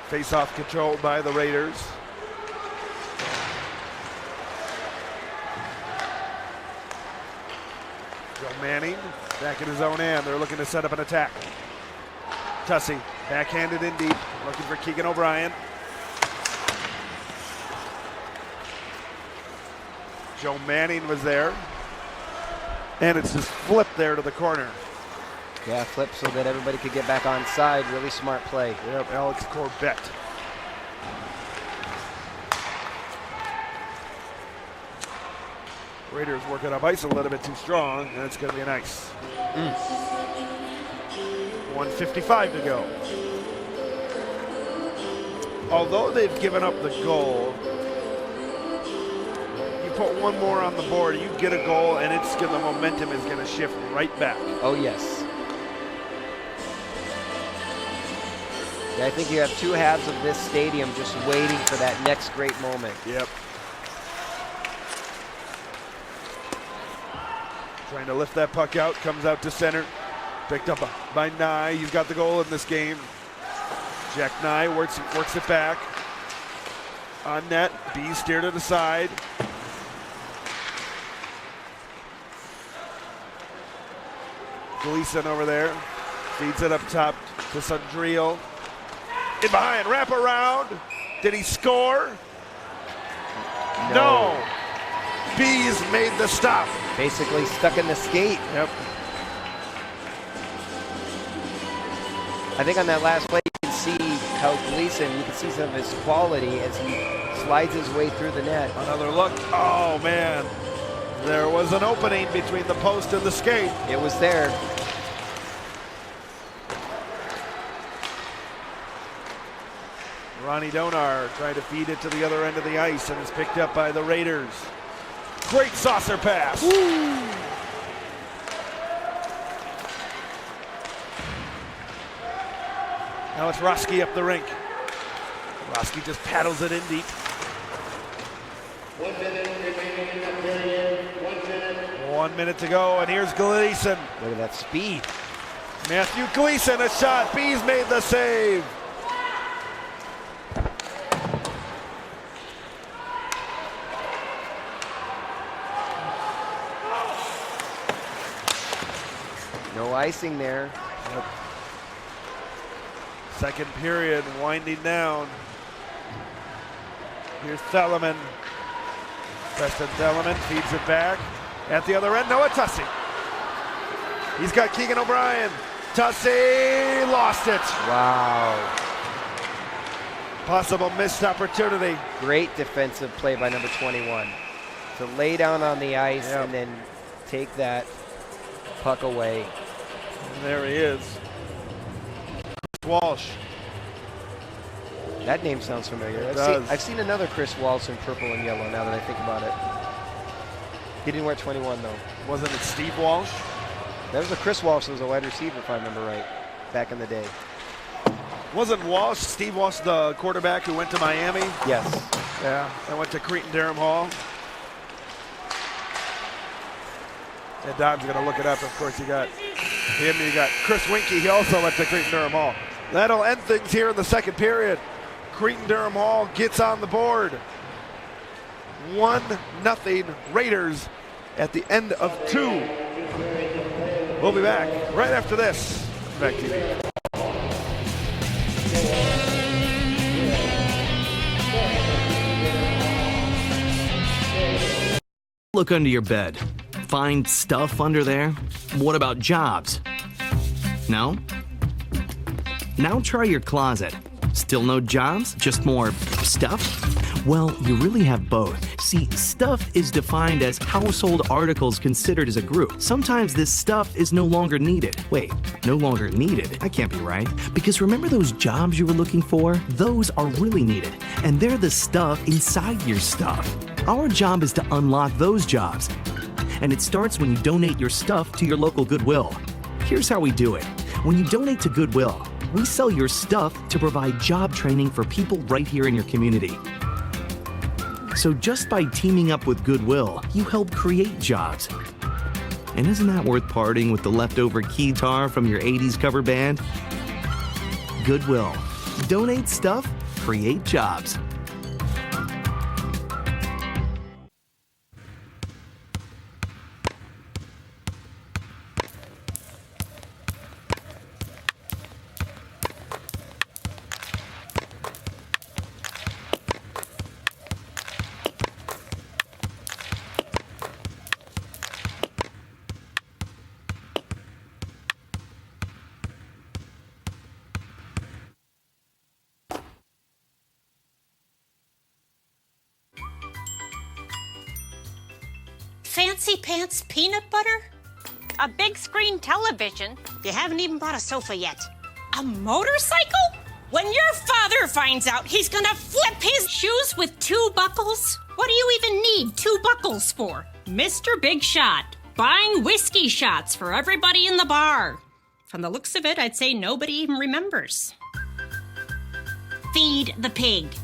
Face-off controlled by the Raiders. Joe Manning back in his own end. They're looking to set up an attack. Tussey backhanded in deep, looking for Keegan O'Brien. Joe Manning was there. And it's just flipped there to the corner. Yeah, flip so that everybody could get back on side. Really smart play. Yep, Alex Corbett. Raiders working up ice a little bit too strong, and it's going to be an ice. 1:55 to go. Although they've given up the goal, you put one more on the board, you get a goal, and the momentum is going to shift right back. Oh, yes. Yeah, I think you have two halves of this stadium just waiting for that next great moment. Yep. Trying to lift that puck out, comes out to center. Picked up by Nye. You've got the goal in this game. Jack Nye works it back. On net, B steer to the side. Gleason over there. Feeds it up top to Sundriel. In behind, wrap around. Did he score? No. Bees made the stop. Basically stuck in the skate. Yep. I think on that last play, you can see how Gleason, you can see some of his quality as he slides his way through the net. Another look. Oh, man. There was an opening between the post and the skate. It was there. Ronnie Donar trying to feed it to the other end of the ice, and is picked up by the Raiders. Great saucer pass. Woo! Now it's Roski up the rink. Roski just paddles it in deep. 1 minute remaining in the period. 1 minute. 1 minute to go, and here's Gleason. Look at that speed. Matthew Gleason, a shot. Bees made the save. No icing there. Yep. Second period winding down. Here's Theleman. Preston Theleman feeds it back. At the other end, Noah Tussey. He's got Keegan O'Brien. Tussey lost it. Wow. Possible missed opportunity. Great defensive play by number 21. To lay down on the ice and then take that puck away. And there he is. Chris Walsh. That name sounds familiar. I've seen another Chris Walsh in purple and yellow now that I think about it. He didn't wear 21 though. Wasn't it Steve Walsh? That was a Chris Walsh who was a wide receiver if I remember right, back in the day. Wasn't Walsh, Steve Walsh, the quarterback who went to Miami? Yes. Yeah, and went to Cretin-Derham Hall. And Dom's going to look it up. Of course, you got him. You got Chris Winkie. He also went to Cretin-Derham Hall. That'll end things here in the second period. Cretin-Derham Hall gets on the board. 1-0 Raiders at the end of 2. We'll be back right after this. Back to you. Look under your bed. Find stuff under there? What about jobs? No? Now try your closet. Still no jobs? Just more stuff? Well, you really have both. See, stuff is defined as household articles considered as a group. Sometimes this stuff is no longer needed. Wait, no longer needed? That can't be right. Because remember those jobs you were looking for? Those are really needed. And they're the stuff inside your stuff. Our job is to unlock those jobs. And it starts when you donate your stuff to your local Goodwill. Here's how we do it. When you donate to Goodwill, we sell your stuff to provide job training for people right here in your community. So just by teaming up with Goodwill, you help create jobs. And isn't that worth parting with the leftover keytar from your 80s cover band? Goodwill. Donate stuff, create jobs. Fancy pants peanut butter? A big screen television? You haven't even bought a sofa yet. A motorcycle? When your father finds out, he's gonna flip his shoes with 2 buckles? What do you even need 2 buckles for? Mr. Big Shot, buying whiskey shots for everybody in the bar. From the looks of it, I'd say nobody even remembers. Feed the pig.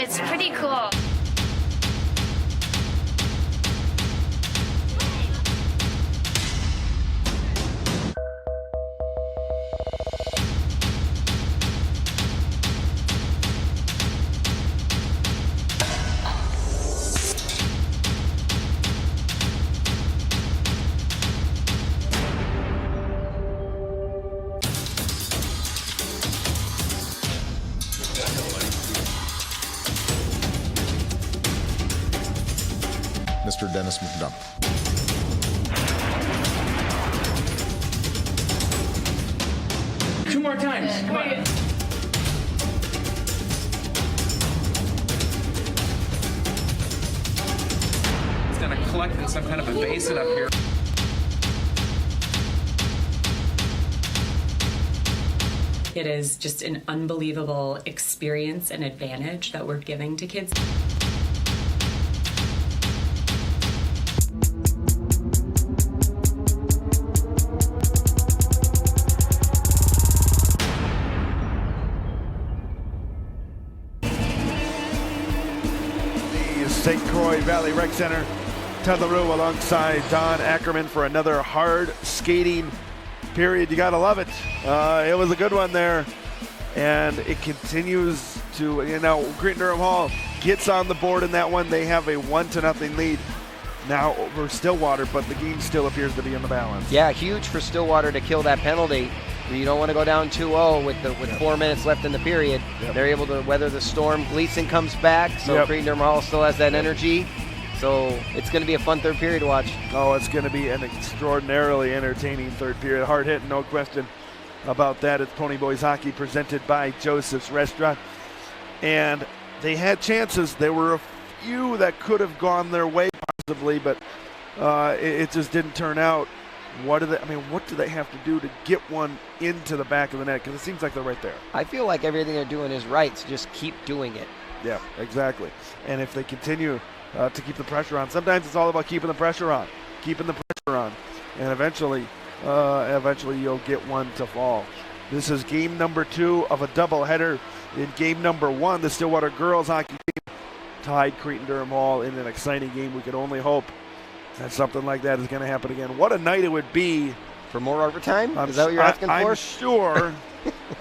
It's pretty cool. Mr. Dennis McDonough. Two more times. Come on. It's gonna collect in some kind of a basin up here. It is just an unbelievable experience and advantage that we're giving to kids. St. Croix Valley Rec Center. Ted LaRue alongside Don Ackerman for another hard skating period. You gotta love it. It was a good one there, and it continues to. Cretin-Derham Hall gets on the board in that one. They have a 1-0 lead now over Stillwater, but the game still appears to be in the balance. Yeah, huge for Stillwater to kill that penalty. You don't want to go down 2-0 with 4 minutes left in the period. Yep. They're able to weather the storm. Gleason comes back, so Cretin-Derham Hall still has that energy. So it's going to be a fun third period to watch. Oh, it's going to be an extraordinarily entertaining third period. Hard hit, no question about that. It's Pony Boys Hockey presented by Joseph's Restaurant. And they had chances. There were a few that could have gone their way possibly, but it just didn't turn out. What do they have to do to get one into the back of the net? Because it seems like they're right there. I feel like everything they're doing is right, so just keep doing it. Yeah, exactly. And if they continue to keep the pressure on, sometimes it's all about keeping the pressure on, and eventually you'll get one to fall. This is game number 2 of a doubleheader. In game number 1, the Stillwater girls hockey team tied Cretin-Derham Hall in an exciting game. We could only hope that something like that is going to happen again. What a night it would be. For more overtime? Is that what you're asking for?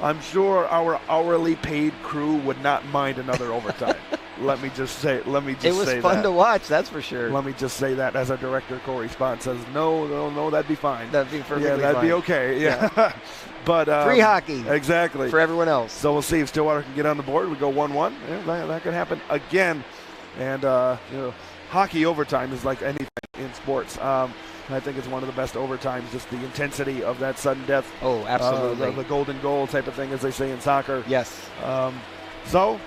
I'm sure our hourly paid crew would not mind another overtime. Let me just say that. It was fun to watch, that's for sure. Let me just say that as our director, Corey Spahn, says, no, that'd be fine. That'd be perfectly fine. Yeah, that'd be okay. Yeah. But free hockey. Exactly. For everyone else. So we'll see if Stillwater can get on the board. We go 1-1. Yeah, that could happen again. And, hockey overtime is like anything in sports. I think it's one of the best overtimes, just the intensity of that sudden death. Oh, absolutely. The golden goal type of thing, as they say in soccer. Yes. So,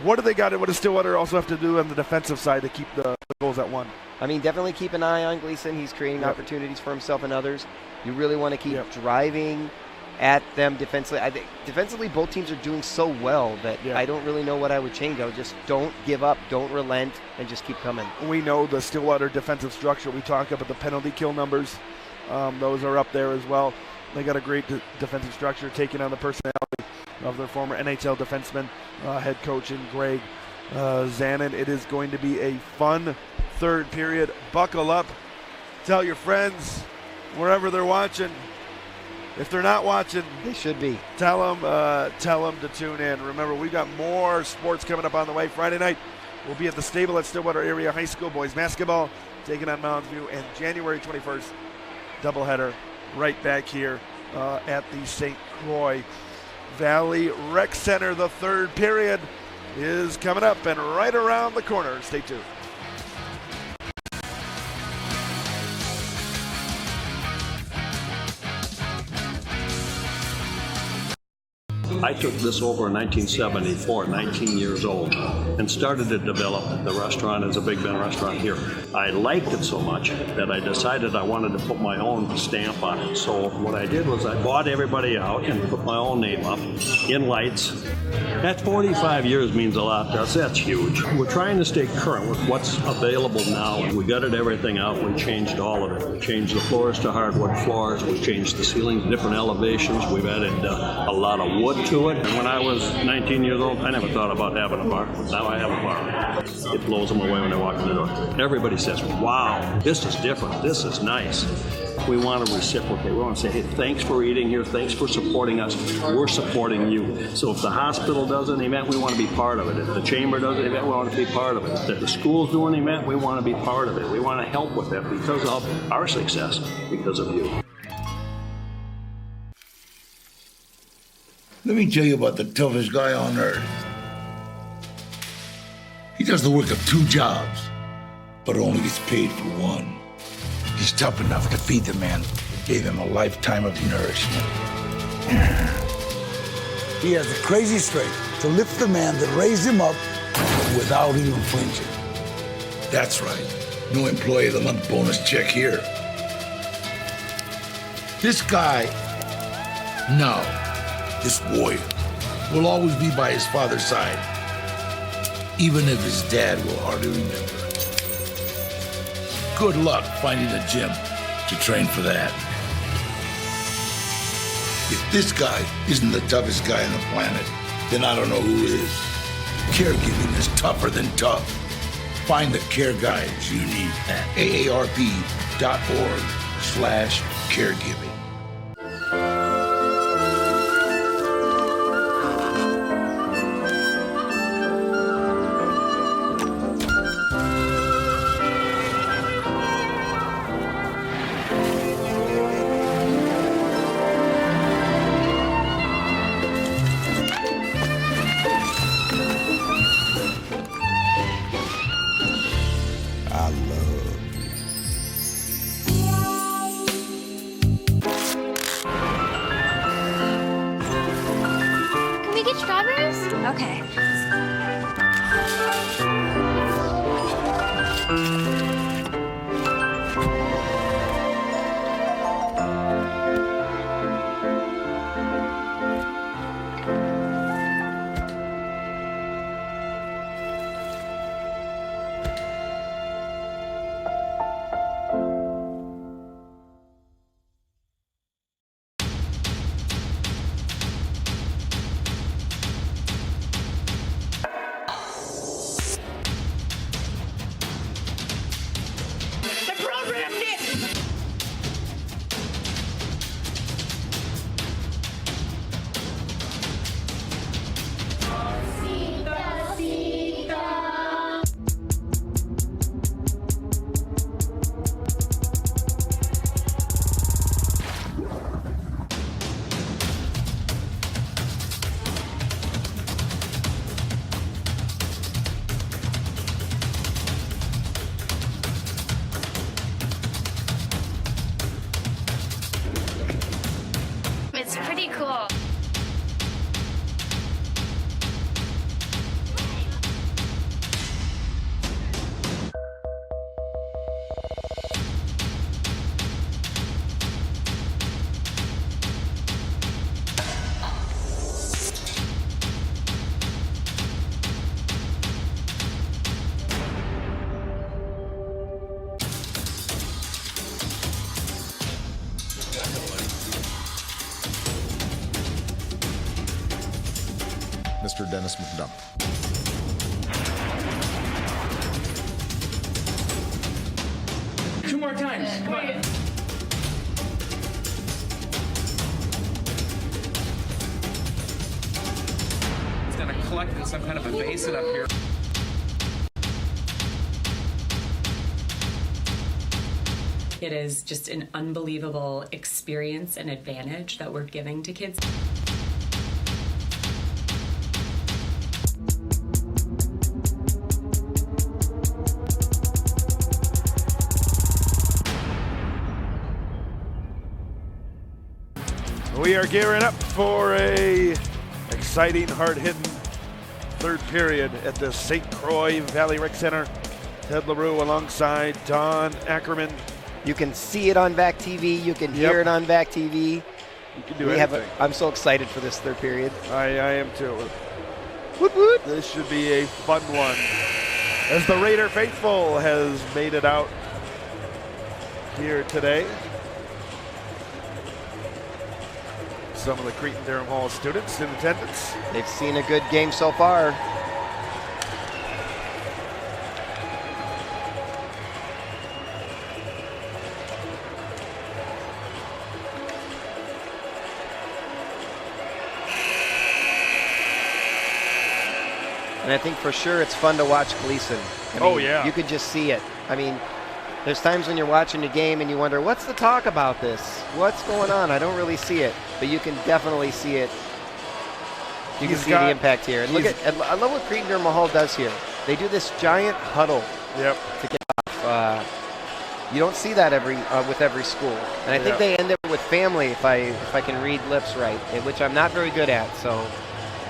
what do they got? What does Stillwater also have to do on the defensive side to keep the goals at 1? I mean, definitely keep an eye on Gleason. He's creating opportunities for himself and others. You really want to keep driving at them defensively. I think defensively both teams are doing so well that I don't really know what I would change. I would just don't give up, don't relent, and just keep coming. We know the Stillwater defensive structure. We talk about the penalty kill numbers. Those are up there as well. They got a great defensive structure, taking on the personality of their former NHL defenseman, head coach in Greg Zanin. It is going to be a fun third period. Buckle up. Tell your friends wherever they're watching. If they're not watching, they should be. Tell them to tune in. Remember, we've got more sports coming up on the way. Friday night, we'll be at the Stable at Stillwater Area High School boys basketball, taking on Mounds View, and January 21st, doubleheader right back here at the St. Croix Valley Rec Center. The third period is coming up and right around the corner. Stay tuned. I took this over in 1974, 19 years old, and started to develop the restaurant as a Big Ben restaurant here. I liked it so much that I decided I wanted to put my own stamp on it. So what I did was I bought everybody out and put my own name up in lights. That 45 years means a lot to us. That's huge. We're trying to stay current with what's available now. We gutted everything out. We changed all of it. We changed the floors to hardwood floors. We changed the ceilings to different elevations. We've added a lot of wood to it. And when I was 19 years old, I never thought about having a bar. Now I have a bar. It blows them away when they walk in the door. Everybody says, wow, this is different. This is nice. We want to reciprocate. We want to say, hey, thanks for eating here. Thanks for supporting us. We're supporting you. So if the hospital does an event, we want to be part of it. If the chamber does an event, we want to be part of it. If the school's doing an event, we want to be part of it. We want to help with that because of our success, because of you. Let me tell you about the toughest guy on earth. He does the work of 2 jobs, but only gets paid for one. He's tough enough to feed the man who gave him a lifetime of nourishment. He has the crazy strength to lift the man that raised him up without even flinching. That's right. No employee of the month bonus check here. This guy, no. This boy will always be by his father's side, even if his dad will hardly remember. Good luck finding a gym to train for that. If this guy isn't the toughest guy on the planet, then I don't know who is. Caregiving is tougher than tough. Find the care guides you need at aarp.org/caregiving. Can we get strawberries? Okay. The program did. It's pretty cool. Mr. Dennis McDonough. Two more times. Come on. It's gonna collect in some kind of a basin up here. It is just an unbelievable experience and advantage that we're giving to kids. We are gearing up for a exciting, hard-hitting third period at the St. Croix Valley Rec Center. Ted LaRue alongside Don Ackerman. You can see it on VAC TV. You can hear it on VAC TV. You can do anything. I'm so excited for this third period. I am too. Woot woot. This should be a fun one. As the Raider faithful has made it out here today. Some of the Cretin-Derham Hall students in attendance. They've seen a good game so far. And I think for sure it's fun to watch Gleason. Yeah. You could just see it. I mean, there's times when you're watching a game and you wonder, what's the talk about this? What's going on? I don't really see it. But you can definitely see it. You can see the impact here. And look at, I love what Cretin-Derham Hall does here. They do this giant huddle to get off. You don't see that with every school. And I think they end up with family, if I can read lips right, which I'm not very good at. So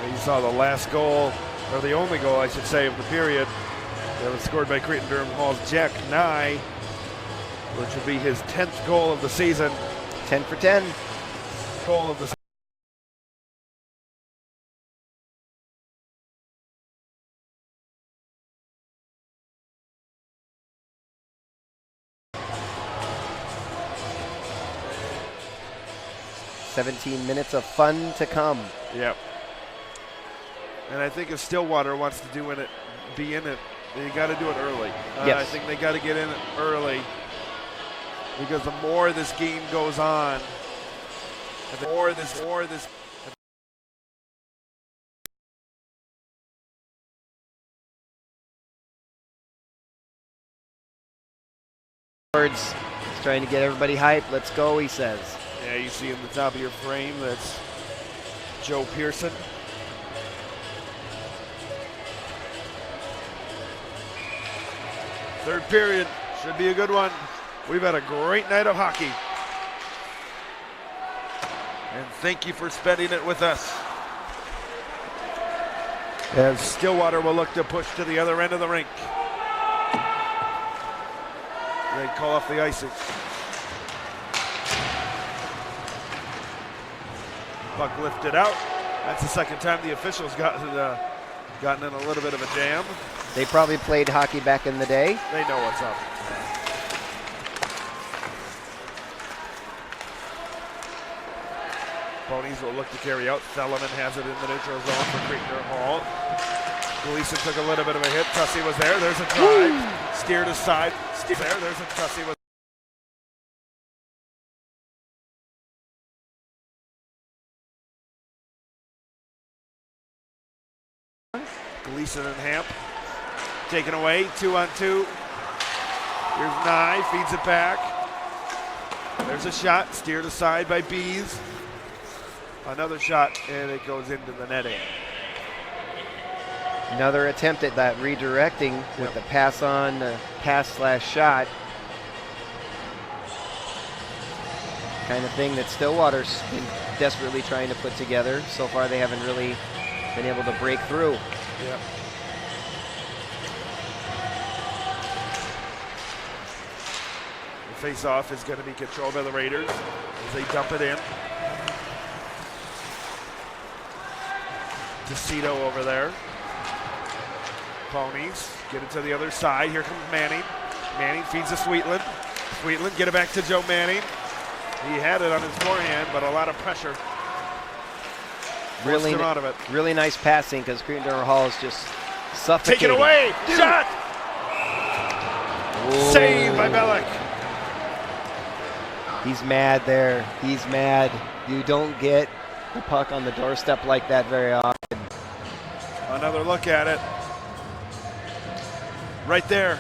you saw the last goal, or the only goal, I should say, of the period. That was scored by Cretin-Derham Hall's Jack Nye, which will be his 10th goal of the season. 10 for 10. Goal of the 17 minutes of fun to come. Yep. And I think if Stillwater wants to be in it, they got to do it early. Yes. I think they got to get in it early, because the more this game goes on, and the more this. He's trying to get everybody hyped. Let's go, he says. Yeah, you see in the top of your frame, that's Joe Pearson. Third period should be a good one. We've had a great night of hockey. And thank you for spending it with us. As Stillwater will look to push to the other end of the rink. They call off the icing. Puck lifted out. That's the second time the officials gotten in a little bit of a jam. They probably played hockey back in the day. They know what's up. Ponies will look to carry out. Theleman has it in the neutral zone for Cretin-Derham. Gleason took a little bit of a hit. Tussey was there. There's a drive. Steered aside. There's a Tussey. Gleason and Hamp. Taken away. 2-on-2. Here's Nye. Feeds it back. There's a shot. Steered aside by Bees. Another shot, and it goes into the netting. Another attempt at that redirecting with the pass on, pass/shot. Kind of thing that Stillwater's been desperately trying to put together. So far, they haven't really been able to break through. Yep. The face-off is going to be controlled by the Raiders as they dump it in. DeCito over there. Ponies get it to the other side. Here comes Manning. Manning feeds to Sweetland. Sweetland, get it back to Joe Manning. He had it on his forehand, but a lot of pressure. Really, out of it. Really nice passing, because Cretin-Derham is just suffocating. Take it away. Shot. Whoa. Save by Bellick. He's mad there. He's mad. You don't get the puck on the doorstep like that very often. Another look at it. Right there.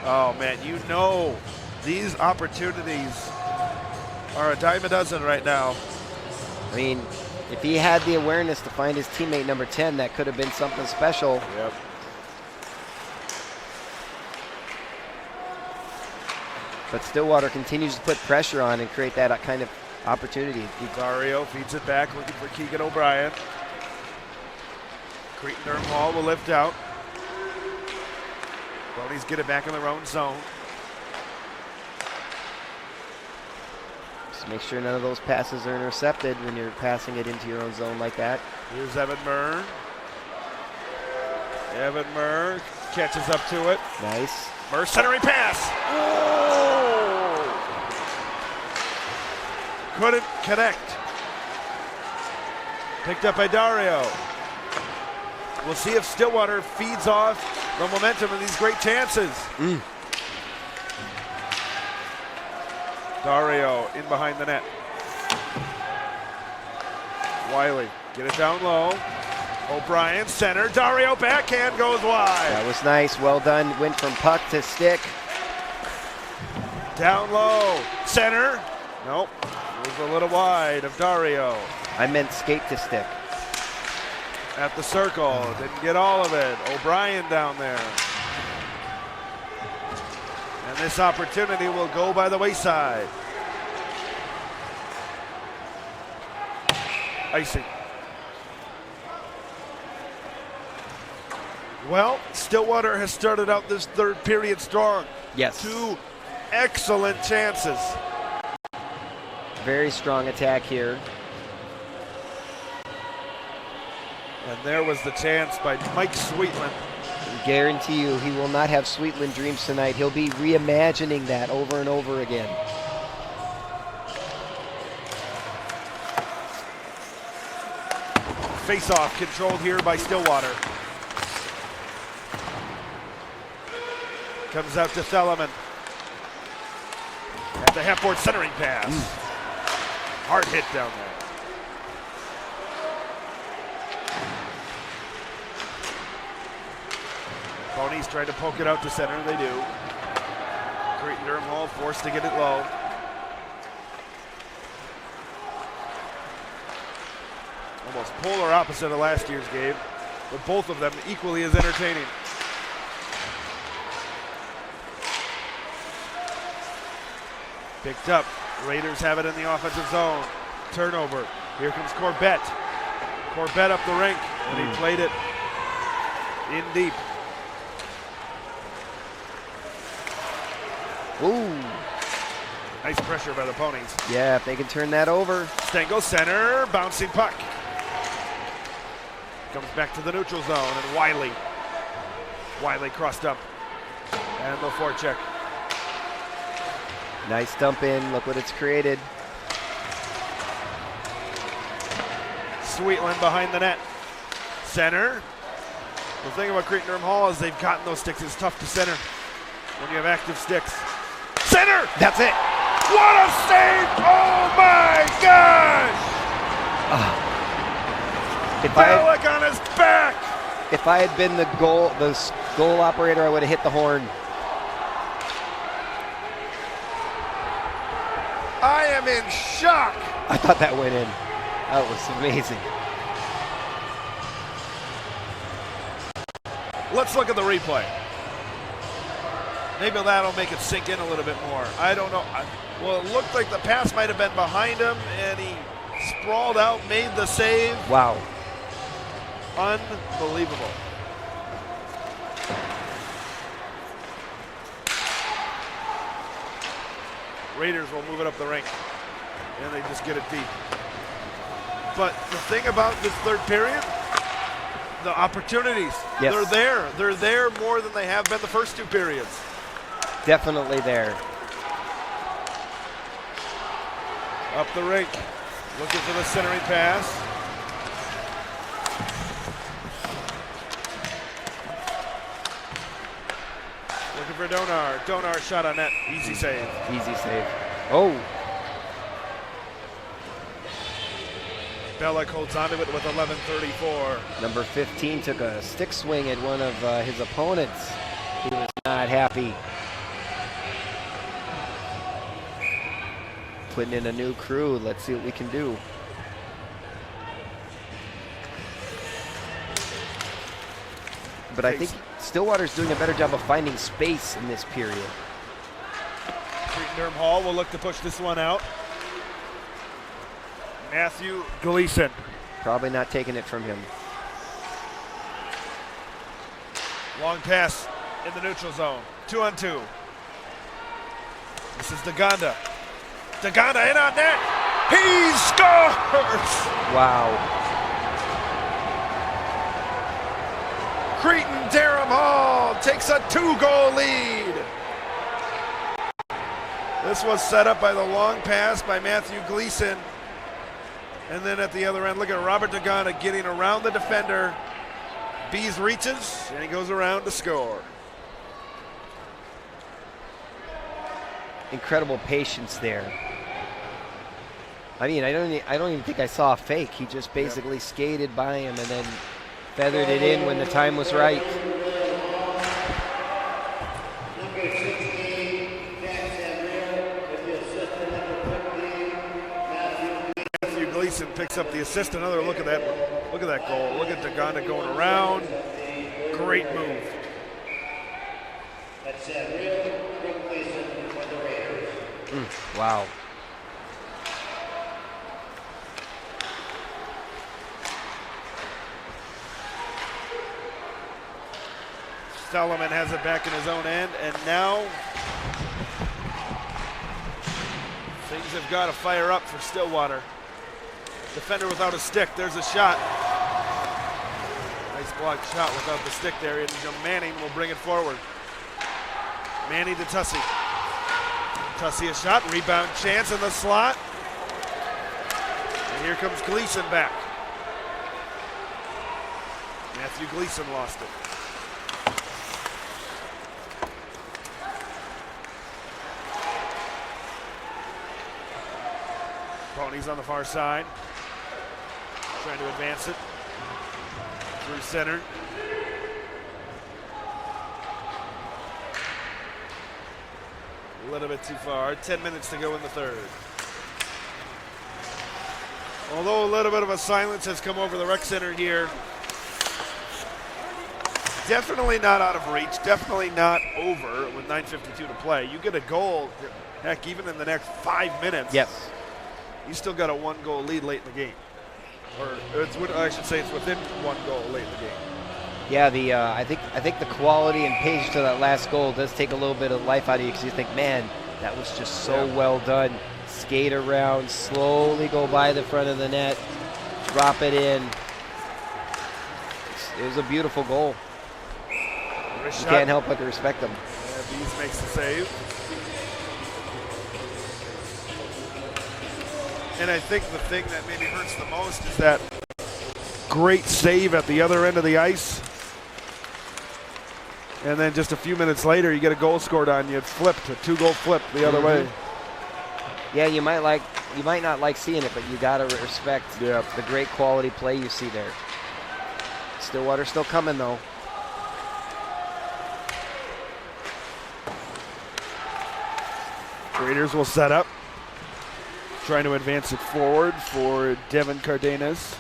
Oh, man, you know these opportunities are a dime a dozen right now. I mean, if he had the awareness to find his teammate number 10, that could have been something special. Yep. But Stillwater continues to put pressure on and create that kind of opportunity. Dario feeds it back, looking for Keegan O'Brien. Cretin-Derham will lift out. Ponies get it back in their own zone. Just make sure none of those passes are intercepted when you're passing it into your own zone like that. Here's Evan Murr. Evan Murr catches up to it. Nice. Murr centering pass. Oh! Couldn't connect. Picked up by Dario. We'll see if Stillwater feeds off the momentum of these great chances. Dario in behind the net. Wiley, get it down low. O'Brien, center. Dario backhand goes wide. That was nice. Well done. Went from puck to stick. Down low. Center. Nope. It was a little wide of Dario. I meant skate to stick. At the circle. Didn't get all of it. O'Brien down there. And this opportunity will go by the wayside. Icing. Well, Stillwater has started out this third period strong. Yes. 2 excellent chances. Very strong attack here. And there was the chance by Mike Sweetland. I guarantee you he will not have Sweetland dreams tonight. He'll be reimagining that over and over again. face-off controlled here by Stillwater. Comes out to Theleman. At the half-court centering pass. Hard hit down there. Ponies trying to poke it out to center. They do. Cretin-Derham Hall forced to get it low. Almost polar opposite of last year's game, but both of them equally as entertaining. Picked up. Raiders have it in the offensive zone. Turnover. Here comes Corbett. Corbett up the rink, and he played it in deep. Ooh. Nice pressure by the Ponies. Yeah, if they can turn that over. Stengo center, bouncing puck. Comes back to the neutral zone, and Wiley. Wiley crossed up, and the forecheck. Nice dump in. Look what it's created. Sweetland behind the net. Center. The thing about Cretin-Derham Hall is they've gotten those sticks. It's tough to center when you have active sticks. Center! That's it. What a save! Oh my gosh! Ballack on his back! If I had been the goal operator, I would have hit the horn. I am in shock. I thought that went in. That was amazing. Let's look at the replay. Maybe that'll make it sink in a little bit more. I don't know. Well, it looked like the pass might have been behind him, and he sprawled out, made the save. Wow. Unbelievable. Raiders will move it up the rink, and they just get it deep. But the thing about this third period, the opportunities, yes. They're there. They're there more than they have been the first two periods. Definitely there. Up the rink, looking for the centering pass. Looking for Donar. Donar shot on net. Easy save. Easy save. Oh. Bellick holds onto it with 11:34. Number 15 took a stick swing at one of his opponents. He was not happy. Putting in a new crew. Let's see what we can do. But I think Stillwater's doing a better job of finding space in this period. Cretin-Derham Hall will look to push this one out. Matthew Gleason. Probably not taking it from him. Long pass in the neutral zone. 2-on-2. This is Daganda. Daganda in on net. He scores! Wow. Cretin-Derham Hall takes a 2-goal lead. This was set up by the long pass by Matthew Gleason. And then at the other end, look at Robert Daganda getting around the defender. Bees reaches, and he goes around to score. Incredible patience there. I mean, I don't even think I saw a fake. He just basically skated by him and then feathered it in when the time was right. Matthew Gleason picks up the assist. Another look at that. Look at that goal. Look at Daganda going around. Great move. Wow. Stillwater has it back in his own end, and now things have got to fire up for Stillwater. Defender without a stick. There's a shot. Nice blocked shot without the stick there, and Manning will bring it forward. Manning to Tussey. Tussey a shot, rebound chance in the slot. And here comes Gleason back. Matthew Gleason lost it. Ponies on the far side. Trying to advance it. Through center. A little bit too far. 10 minutes to go in the third. Although a little bit of a silence has come over the rec center here. Definitely not out of reach. Definitely not over with 9:52 to play. You get a goal, heck, even in the next 5 minutes. Yes. You still got a 1-goal lead late in the game. Or I should say it's within 1 goal late in the game. Yeah, I think the quality and pace to that last goal does take a little bit of life out of you because you think, man, that was just so well done. Skate around, slowly go by the front of the net, drop it in. It was a beautiful goal. You can't help but to respect them. Yeah, Bees makes the save. And I think the thing that maybe hurts the most is that great save at the other end of the ice. And then just a few minutes later, you get a goal scored on you. It's flipped, a 2-goal flip the other way. Yeah, you might not like seeing it, but you got to respect the great quality play you see there. Stillwater's still coming, though. Raiders will set up. Trying to advance it forward for Devin Cardenas.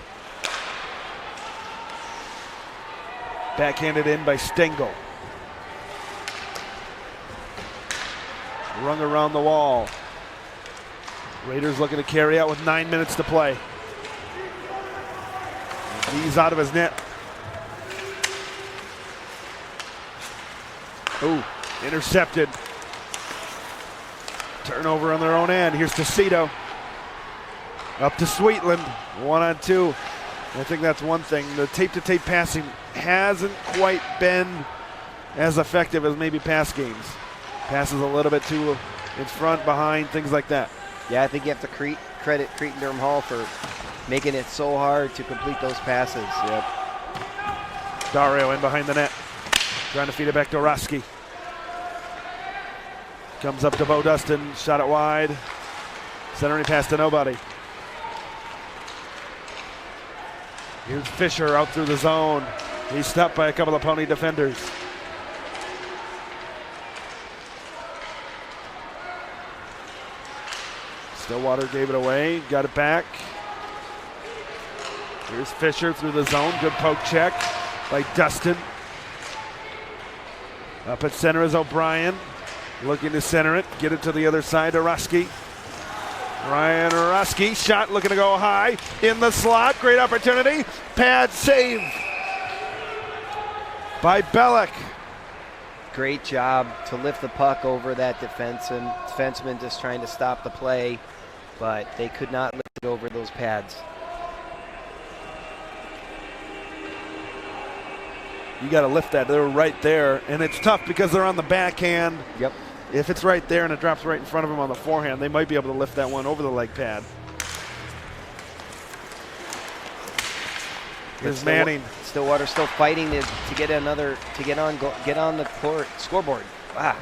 Backhanded in by Stengel. Rung around the wall. Raiders looking to carry out with 9 minutes to play. He's out of his net. Ooh, intercepted. Turnover on their own end. Here's Tecito. Up to Sweetland. 1-on-2. I think that's one thing. The tape-to-tape passing hasn't quite been as effective as maybe past games. Passes a little bit too in front, behind, things like that. Yeah, I think you have to credit Cretin-Derham Hall for making it so hard to complete those passes. Yep. Dario in behind the net. Trying to feed it back to Roski. Comes up to Bo Dustin, shot it wide. Centering pass to nobody. Here's Fisher out through the zone. He's stopped by a couple of Pony defenders. Stillwater gave it away, got it back. Here's Fisher through the zone, good poke check by Dustin. Up at center is O'Brien. Looking to center it, get it to the other side to Roski. Ryan Roski, shot looking to go high. In the slot, great opportunity. Pad save by Bellick. Great job to lift the puck over that defenseman just trying to stop the play, but they could not lift it over those pads. You got to lift that. They're right there, and it's tough because they're on the backhand. Yep. If it's right there and it drops right in front of them on the forehand, they might be able to lift that one over the leg pad. Here's Manning. Stillwater still fighting to get on the court scoreboard. Wow.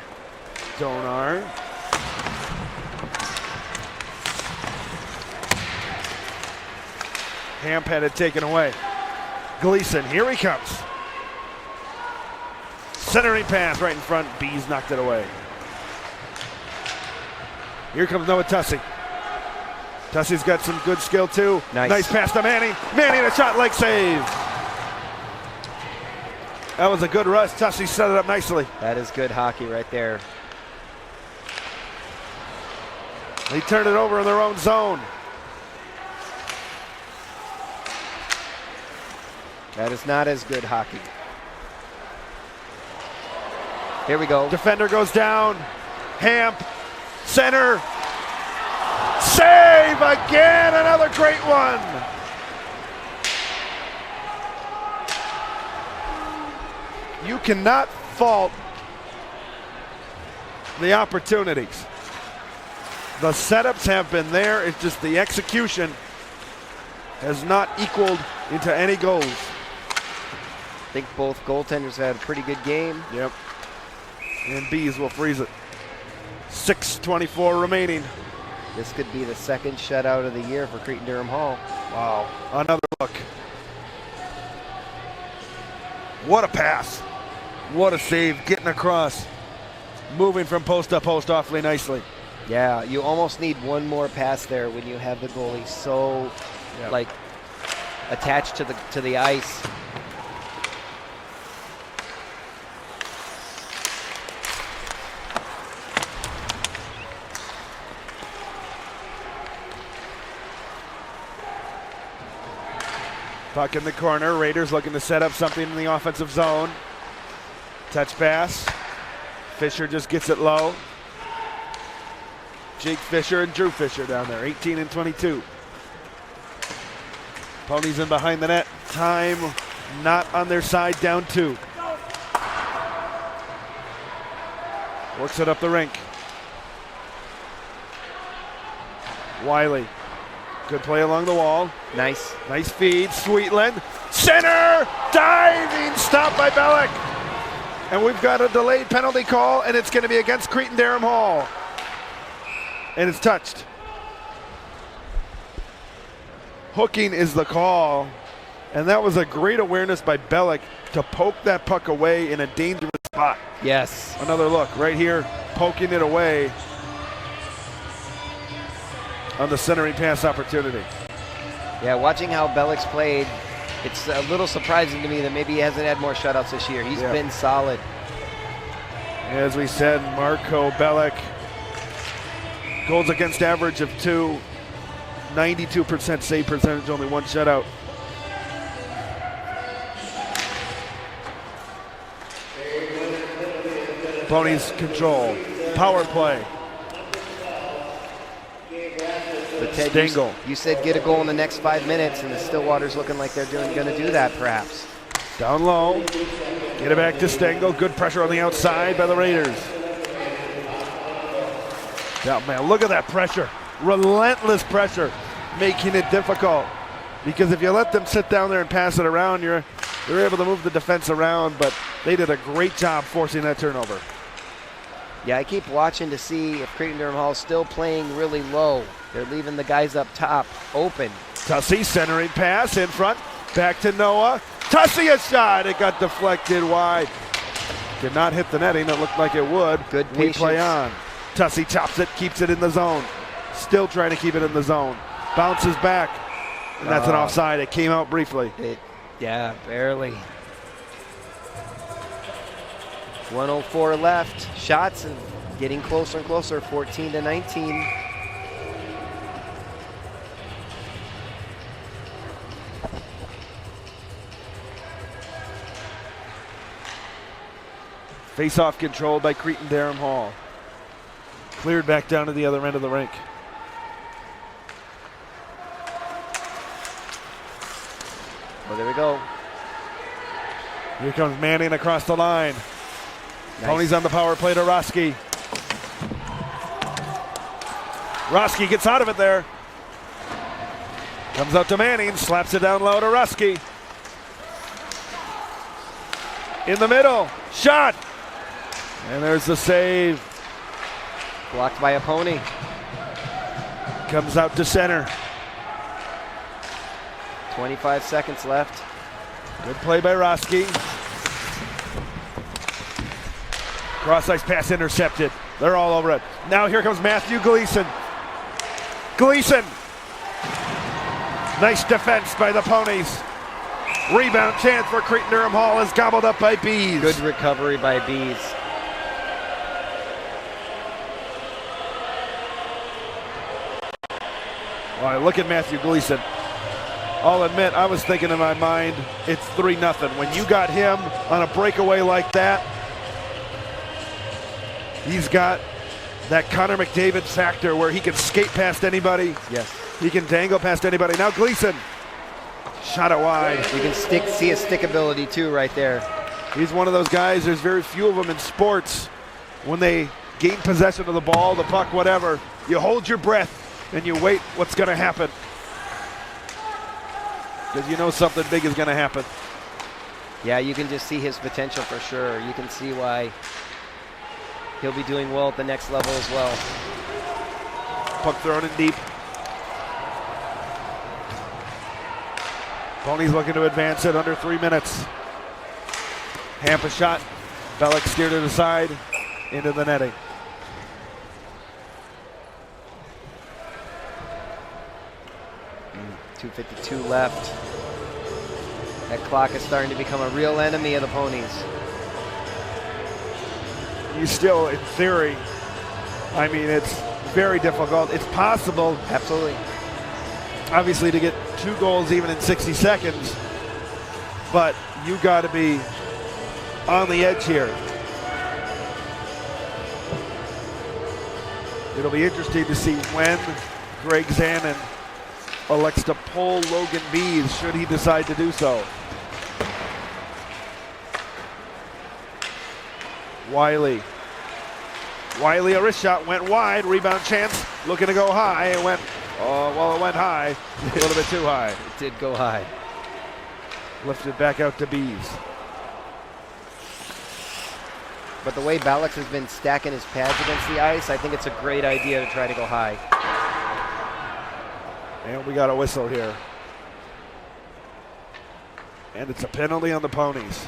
Donar. Hamp had it taken away. Gleason, here he comes. Centering pass right in front. Bees knocked it away. Here comes Noah Tussey. Tussey's got some good skill too. Nice pass to Manning. Manning, a shot leg save. That was a good rush. Tussey set it up nicely. That is good hockey right there. They turned it over in their own zone. That is not as good hockey. Here we go. Defender goes down. Hamp. Center. Save again. Another great one. You cannot fault the opportunities. The setups have been there. It's just the execution has not equaled into any goals. I think both goaltenders had a pretty good game. Yep. And Bees will freeze it. 6:24 remaining. This could be the second shutout of the year for Cretin-Derham Hall. Wow. Another look. What a pass. What a save. Getting across. Moving from post to post awfully nicely. Yeah, you almost need one more pass there when you have the goalie so like attached to the ice. Puck in the corner. Raiders looking to set up something in the offensive zone. Touch pass. Fisher just gets it low. Jake Fisher and Drew Fisher down there, 18 and 22. Ponies in behind the net. Time not on their side, down 2. Works it up the rink. Wiley. Good play along the wall. Nice. Nice feed. Sweetland. Center! Diving! Stop by Bellick. And we've got a delayed penalty call, and it's going to be against Cretin-Derham Hall. And it's touched. Hooking is the call. And that was a great awareness by Bellick to poke that puck away in a dangerous spot. Yes. Another look right here, poking it away on the centering pass opportunity. Yeah, watching how Bellick's played, it's a little surprising to me that maybe he hasn't had more shutouts this year. He's been solid. As we said, Marco Bellick, goals against average of 2, 92% save percentage, only 1 shutout. Ponies control. Power play. But Ted, Stengel. you said get a goal in the next 5 minutes, and the Stillwater's looking like they're going to do that, perhaps. Down low. Get it back to Stengel. Good pressure on the outside by the Raiders. Yeah, man, look at that pressure. Relentless pressure, making it difficult. Because if you let them sit down there and pass it around, you're able to move the defense around, but they did a great job forcing that turnover. Yeah, I keep watching to see if Cretin-Derham Hall is still playing really low. They're leaving the guys up top open. Tussey centering pass in front. Back to Noah. Tussey a shot. It got deflected wide. Did not hit the netting. It looked like it would. Good We patience. play on. Tussey chops it, keeps it in the zone. Still trying to keep it in the zone. Bounces back. And that's an offside. It came out briefly. Yeah, barely. 1:04 left. Shots and getting closer and closer. 14-19. Face-off controlled by Cretin-Derham Hall. Cleared back down to the other end of the rink. Well, there we go. Here comes Manning across the line. Nice. Ponies on the power play to Roski. Roski gets out of it there. Comes out to Manning, slaps it down low to Roski. In the middle, shot. And there's the save. Blocked by a pony. Comes out to center. 25 seconds left. Good play by Roski. Cross-ice pass intercepted. They're all over it. Now here comes Matthew Gleason. Gleason. Nice defense by the Ponies. Rebound chance for Cretin-Derham Hall is gobbled up by Bees. Good recovery by Bees. All right, look at Matthew Gleason. I'll admit, I was thinking in my mind, it's 3-0. When you got him on a breakaway like that, he's got that Connor McDavid factor where he can skate past anybody. Yes. He can dangle past anybody. Now Gleason, shot it wide. You can see his stick ability too right there. He's one of those guys, there's very few of them in sports. When they gain possession of the ball, the puck, whatever, you hold your breath and you wait what's going to happen. Because you know something big is going to happen. Yeah, you can just see his potential for sure. You can see why he'll be doing well at the next level as well. Puck thrown in deep. Ponies looking to advance it under 3 minutes. Hamp a shot. Bellick steered it aside into the netting. .252 left. That clock is starting to become a real enemy of the Ponies. You still, in theory, I mean, it's very difficult. It's possible. Absolutely. Obviously, to get 2 goals even in 60 seconds, but you got to be on the edge here. It'll be interesting to see when Greg Zanin elects to pull Logan Bees, should he decide to do so. Wiley, a wrist shot, went wide, rebound chance, looking to go high, it went, well, it went high, a little bit too high. It did go high. Lifted back out to Bees. But the way Balix has been stacking his pads against the ice, I think it's a great idea to try to go high. And we got a whistle here. And it's a penalty on the Ponies.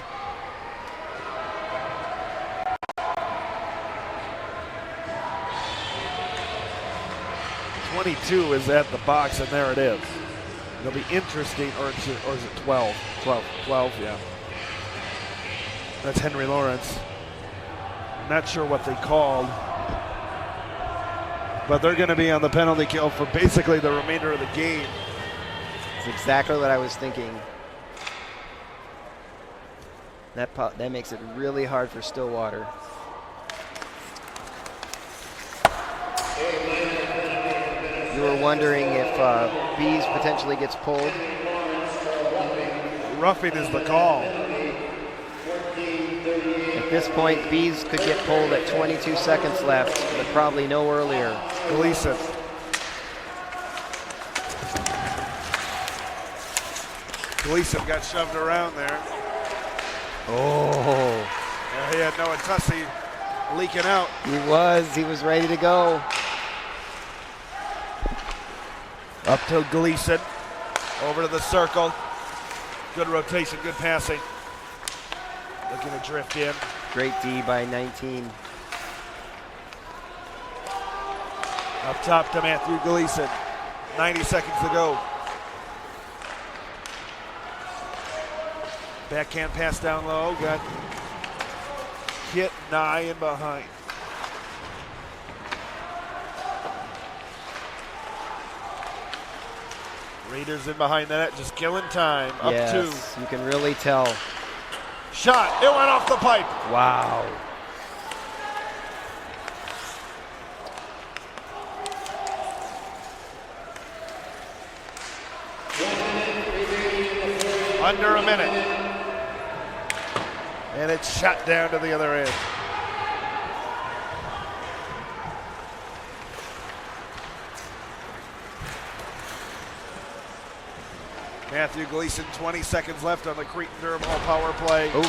.22 is at the box, and there it is. It'll be interesting, or is it 12? 12, yeah. That's Henry Lawrence. Not sure what they called, but they're going to be on the penalty kill for basically the remainder of the game. That's exactly what I was thinking. That makes it really hard for Stillwater. You were wondering if Bees potentially gets pulled. Roughing is the call. At this point, Bees could get pulled at 22 seconds left, but probably no earlier. Gleason. Gleason got shoved around there. Oh. Yeah, he had Noah Tussey leaking out. He was ready to go. Up to Gleason, over to the circle. Good rotation, good passing. Looking to drift in. Great D by 19. Up top to Matthew Gleason. 90 seconds to go. Backhand pass down low. Got hit nigh and behind. Raiders in behind the net, just killing time. Up yes, 2. You can really tell. Shot, it went off the pipe. Wow. Under a minute. And it's shot down to the other end. Matthew Gleason, 20 seconds left on the Cretin-Derham power play. Ooh.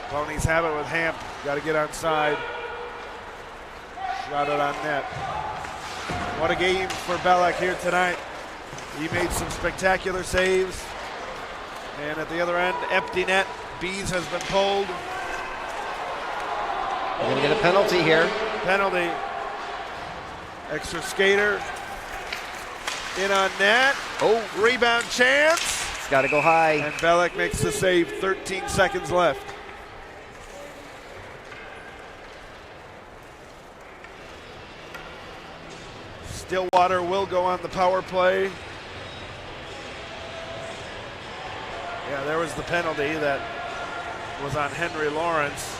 Ponies have it with Hamp. Got to get onside. Shot it on net. What a game for Bellick here tonight. He made some spectacular saves. And at the other end, empty net. Bees has been pulled. We're going to get a penalty here. Penalty. Extra skater. In on net. Oh. Rebound chance. It's got to go high. And Bellick makes the save. 13 seconds left. Stillwater will go on the power play. Yeah, there was the penalty that was on Henry Lawrence.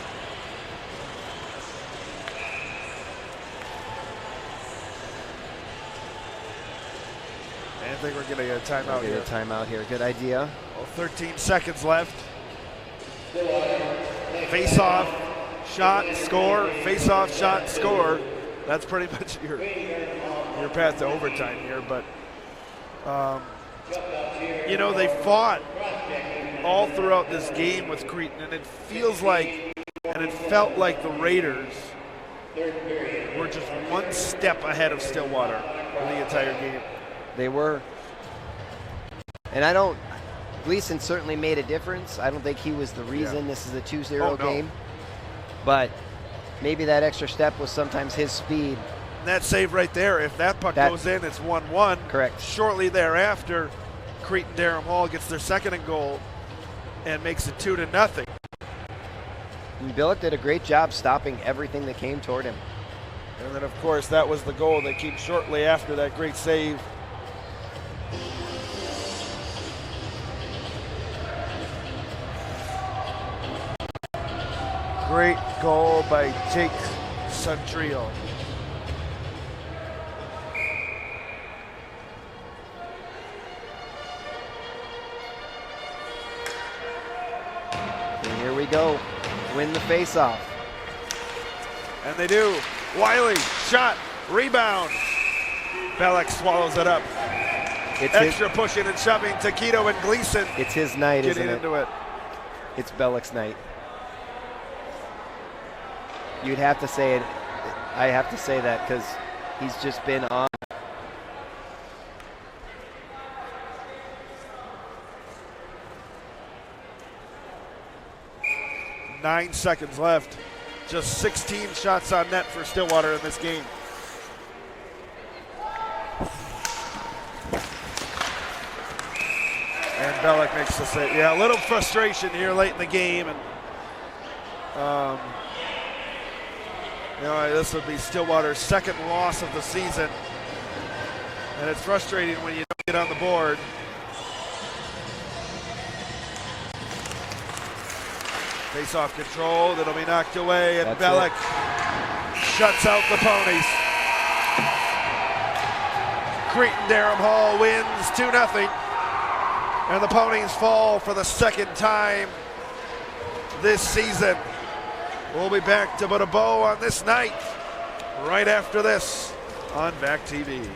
I think we're getting a timeout here. A timeout here. Good idea. Well, 13 seconds left. Face-off, shot, score. Face-off, shot, score. That's pretty much your path to overtime here. But, you know, they fought all throughout this game with Cretin, and it feels like, and it felt like the Raiders were just one step ahead of Stillwater for the entire game. They were. And Gleason certainly made a difference. I don't think he was the reason this is a 2-0 game. But maybe that extra step was sometimes his speed. And that save right there, if that puck goes in, it's 1-1. Correct. Shortly thereafter, Cretin-Derham Hall gets their second and goal and makes it 2-0. And Billick did a great job stopping everything that came toward him. And then, of course, that was the goal that came shortly after that great save. Great goal by Jake Sundriel. And here we go. Win the faceoff. And they do. Wiley, shot, rebound. Bellick swallows it up. It's extra pushing and shoving. Taquito and Gleason. It's his night, isn't it? Getting into it. It's Bellick's night. You'd have to say it. I have to say that because he's just been on. Nine seconds left. Just 16 shots on net for Stillwater in this game. And Bellick makes the save. Yeah, a little frustration here late in the game, and this would be Stillwater's second loss of the season, and it's frustrating when you don't get on the board. Face-off control, that'll be knocked away, and Bellick shuts out the Ponies. Cretin-Derham Hall wins 2-0, and the Ponies fall for the second time this season. We'll be back to put a bow on this night right after this on VAC TV.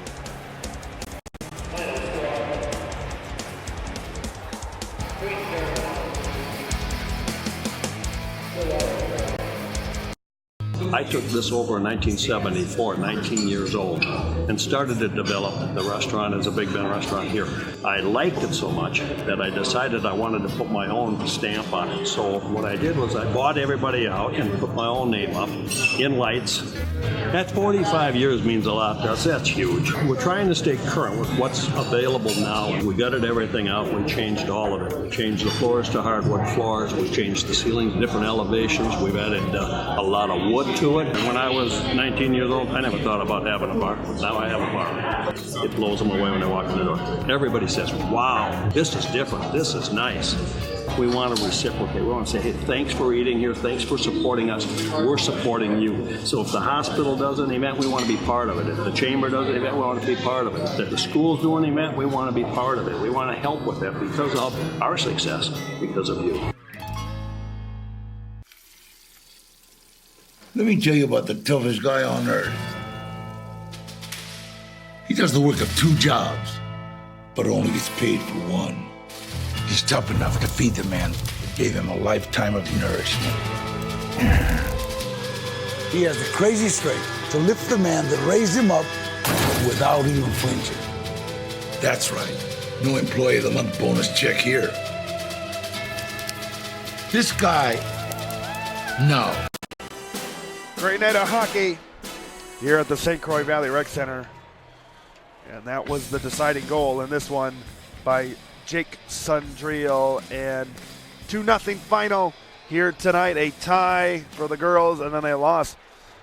I took this over in 1974, 19 years old, and started to develop the restaurant as a Big Ben restaurant here. I liked it so much that I decided I wanted to put my own stamp on it. So what I did was I bought everybody out and put my own name up in lights. That 45 years means a lot to us. That's huge. We're trying to stay current with what's available now. We gutted everything out. We changed all of it. We changed the floors to hardwood floors. We changed the ceilings to different elevations. We've added a lot of wood to it. And when I was 19 years old, I never thought about having a bar. Now I have a bar. It blows them away when they walk in the door. Everybody says, wow, this is different. This is nice. We want to reciprocate. We want to say, hey, thanks for eating here. Thanks for supporting us. We're supporting you. So if the hospital does an event, we want to be part of it. If the chamber does an event, we want to be part of it. If the school's doing an event, we want to be part of it. We want to help with that because of our success, because of you. Let me tell you about the toughest guy on earth. He does the work of 2 jobs, but only gets paid for one. He's tough enough to feed the man that gave him a lifetime of nourishment. He has the crazy strength to lift the man that raised him up without even flinching. That's right. No employee of the month bonus check here. This guy, no. Great night of hockey here at the St. Croix Valley Rec Center. And that was the deciding goal in this one by Jake Sundriel. And 2-0 final here tonight. A tie for the girls and then a loss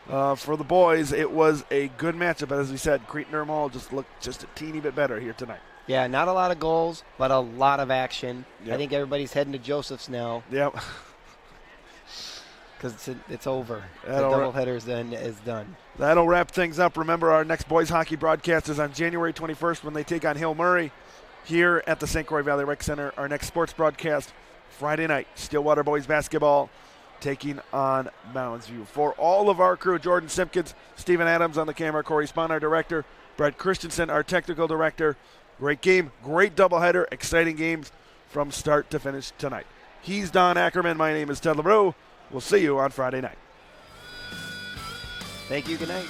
for the boys. It was a good matchup. But as we said, Cretin-Derham Hall just looked just a teeny bit better here tonight. Yeah, not a lot of goals, but a lot of action. Yep. I think everybody's heading to Joseph's now. Yep. Because it's over. The doubleheader then is done. That'll wrap things up. Remember, our next boys hockey broadcast is on January 21st when they take on Hill Murray here at the St. Croix Valley Rec Center. Our next sports broadcast Friday night, Stillwater boys basketball taking on Mounds View. For all of our crew, Jordan Simpkins, Stephen Adams on the camera, Corey Spahn, our director, Brett Christensen, our technical director. Great game, great doubleheader, exciting games from start to finish tonight. He's Don Ackerman. My name is Ted LaRue. We'll see you on Friday night. Thank you. Good night.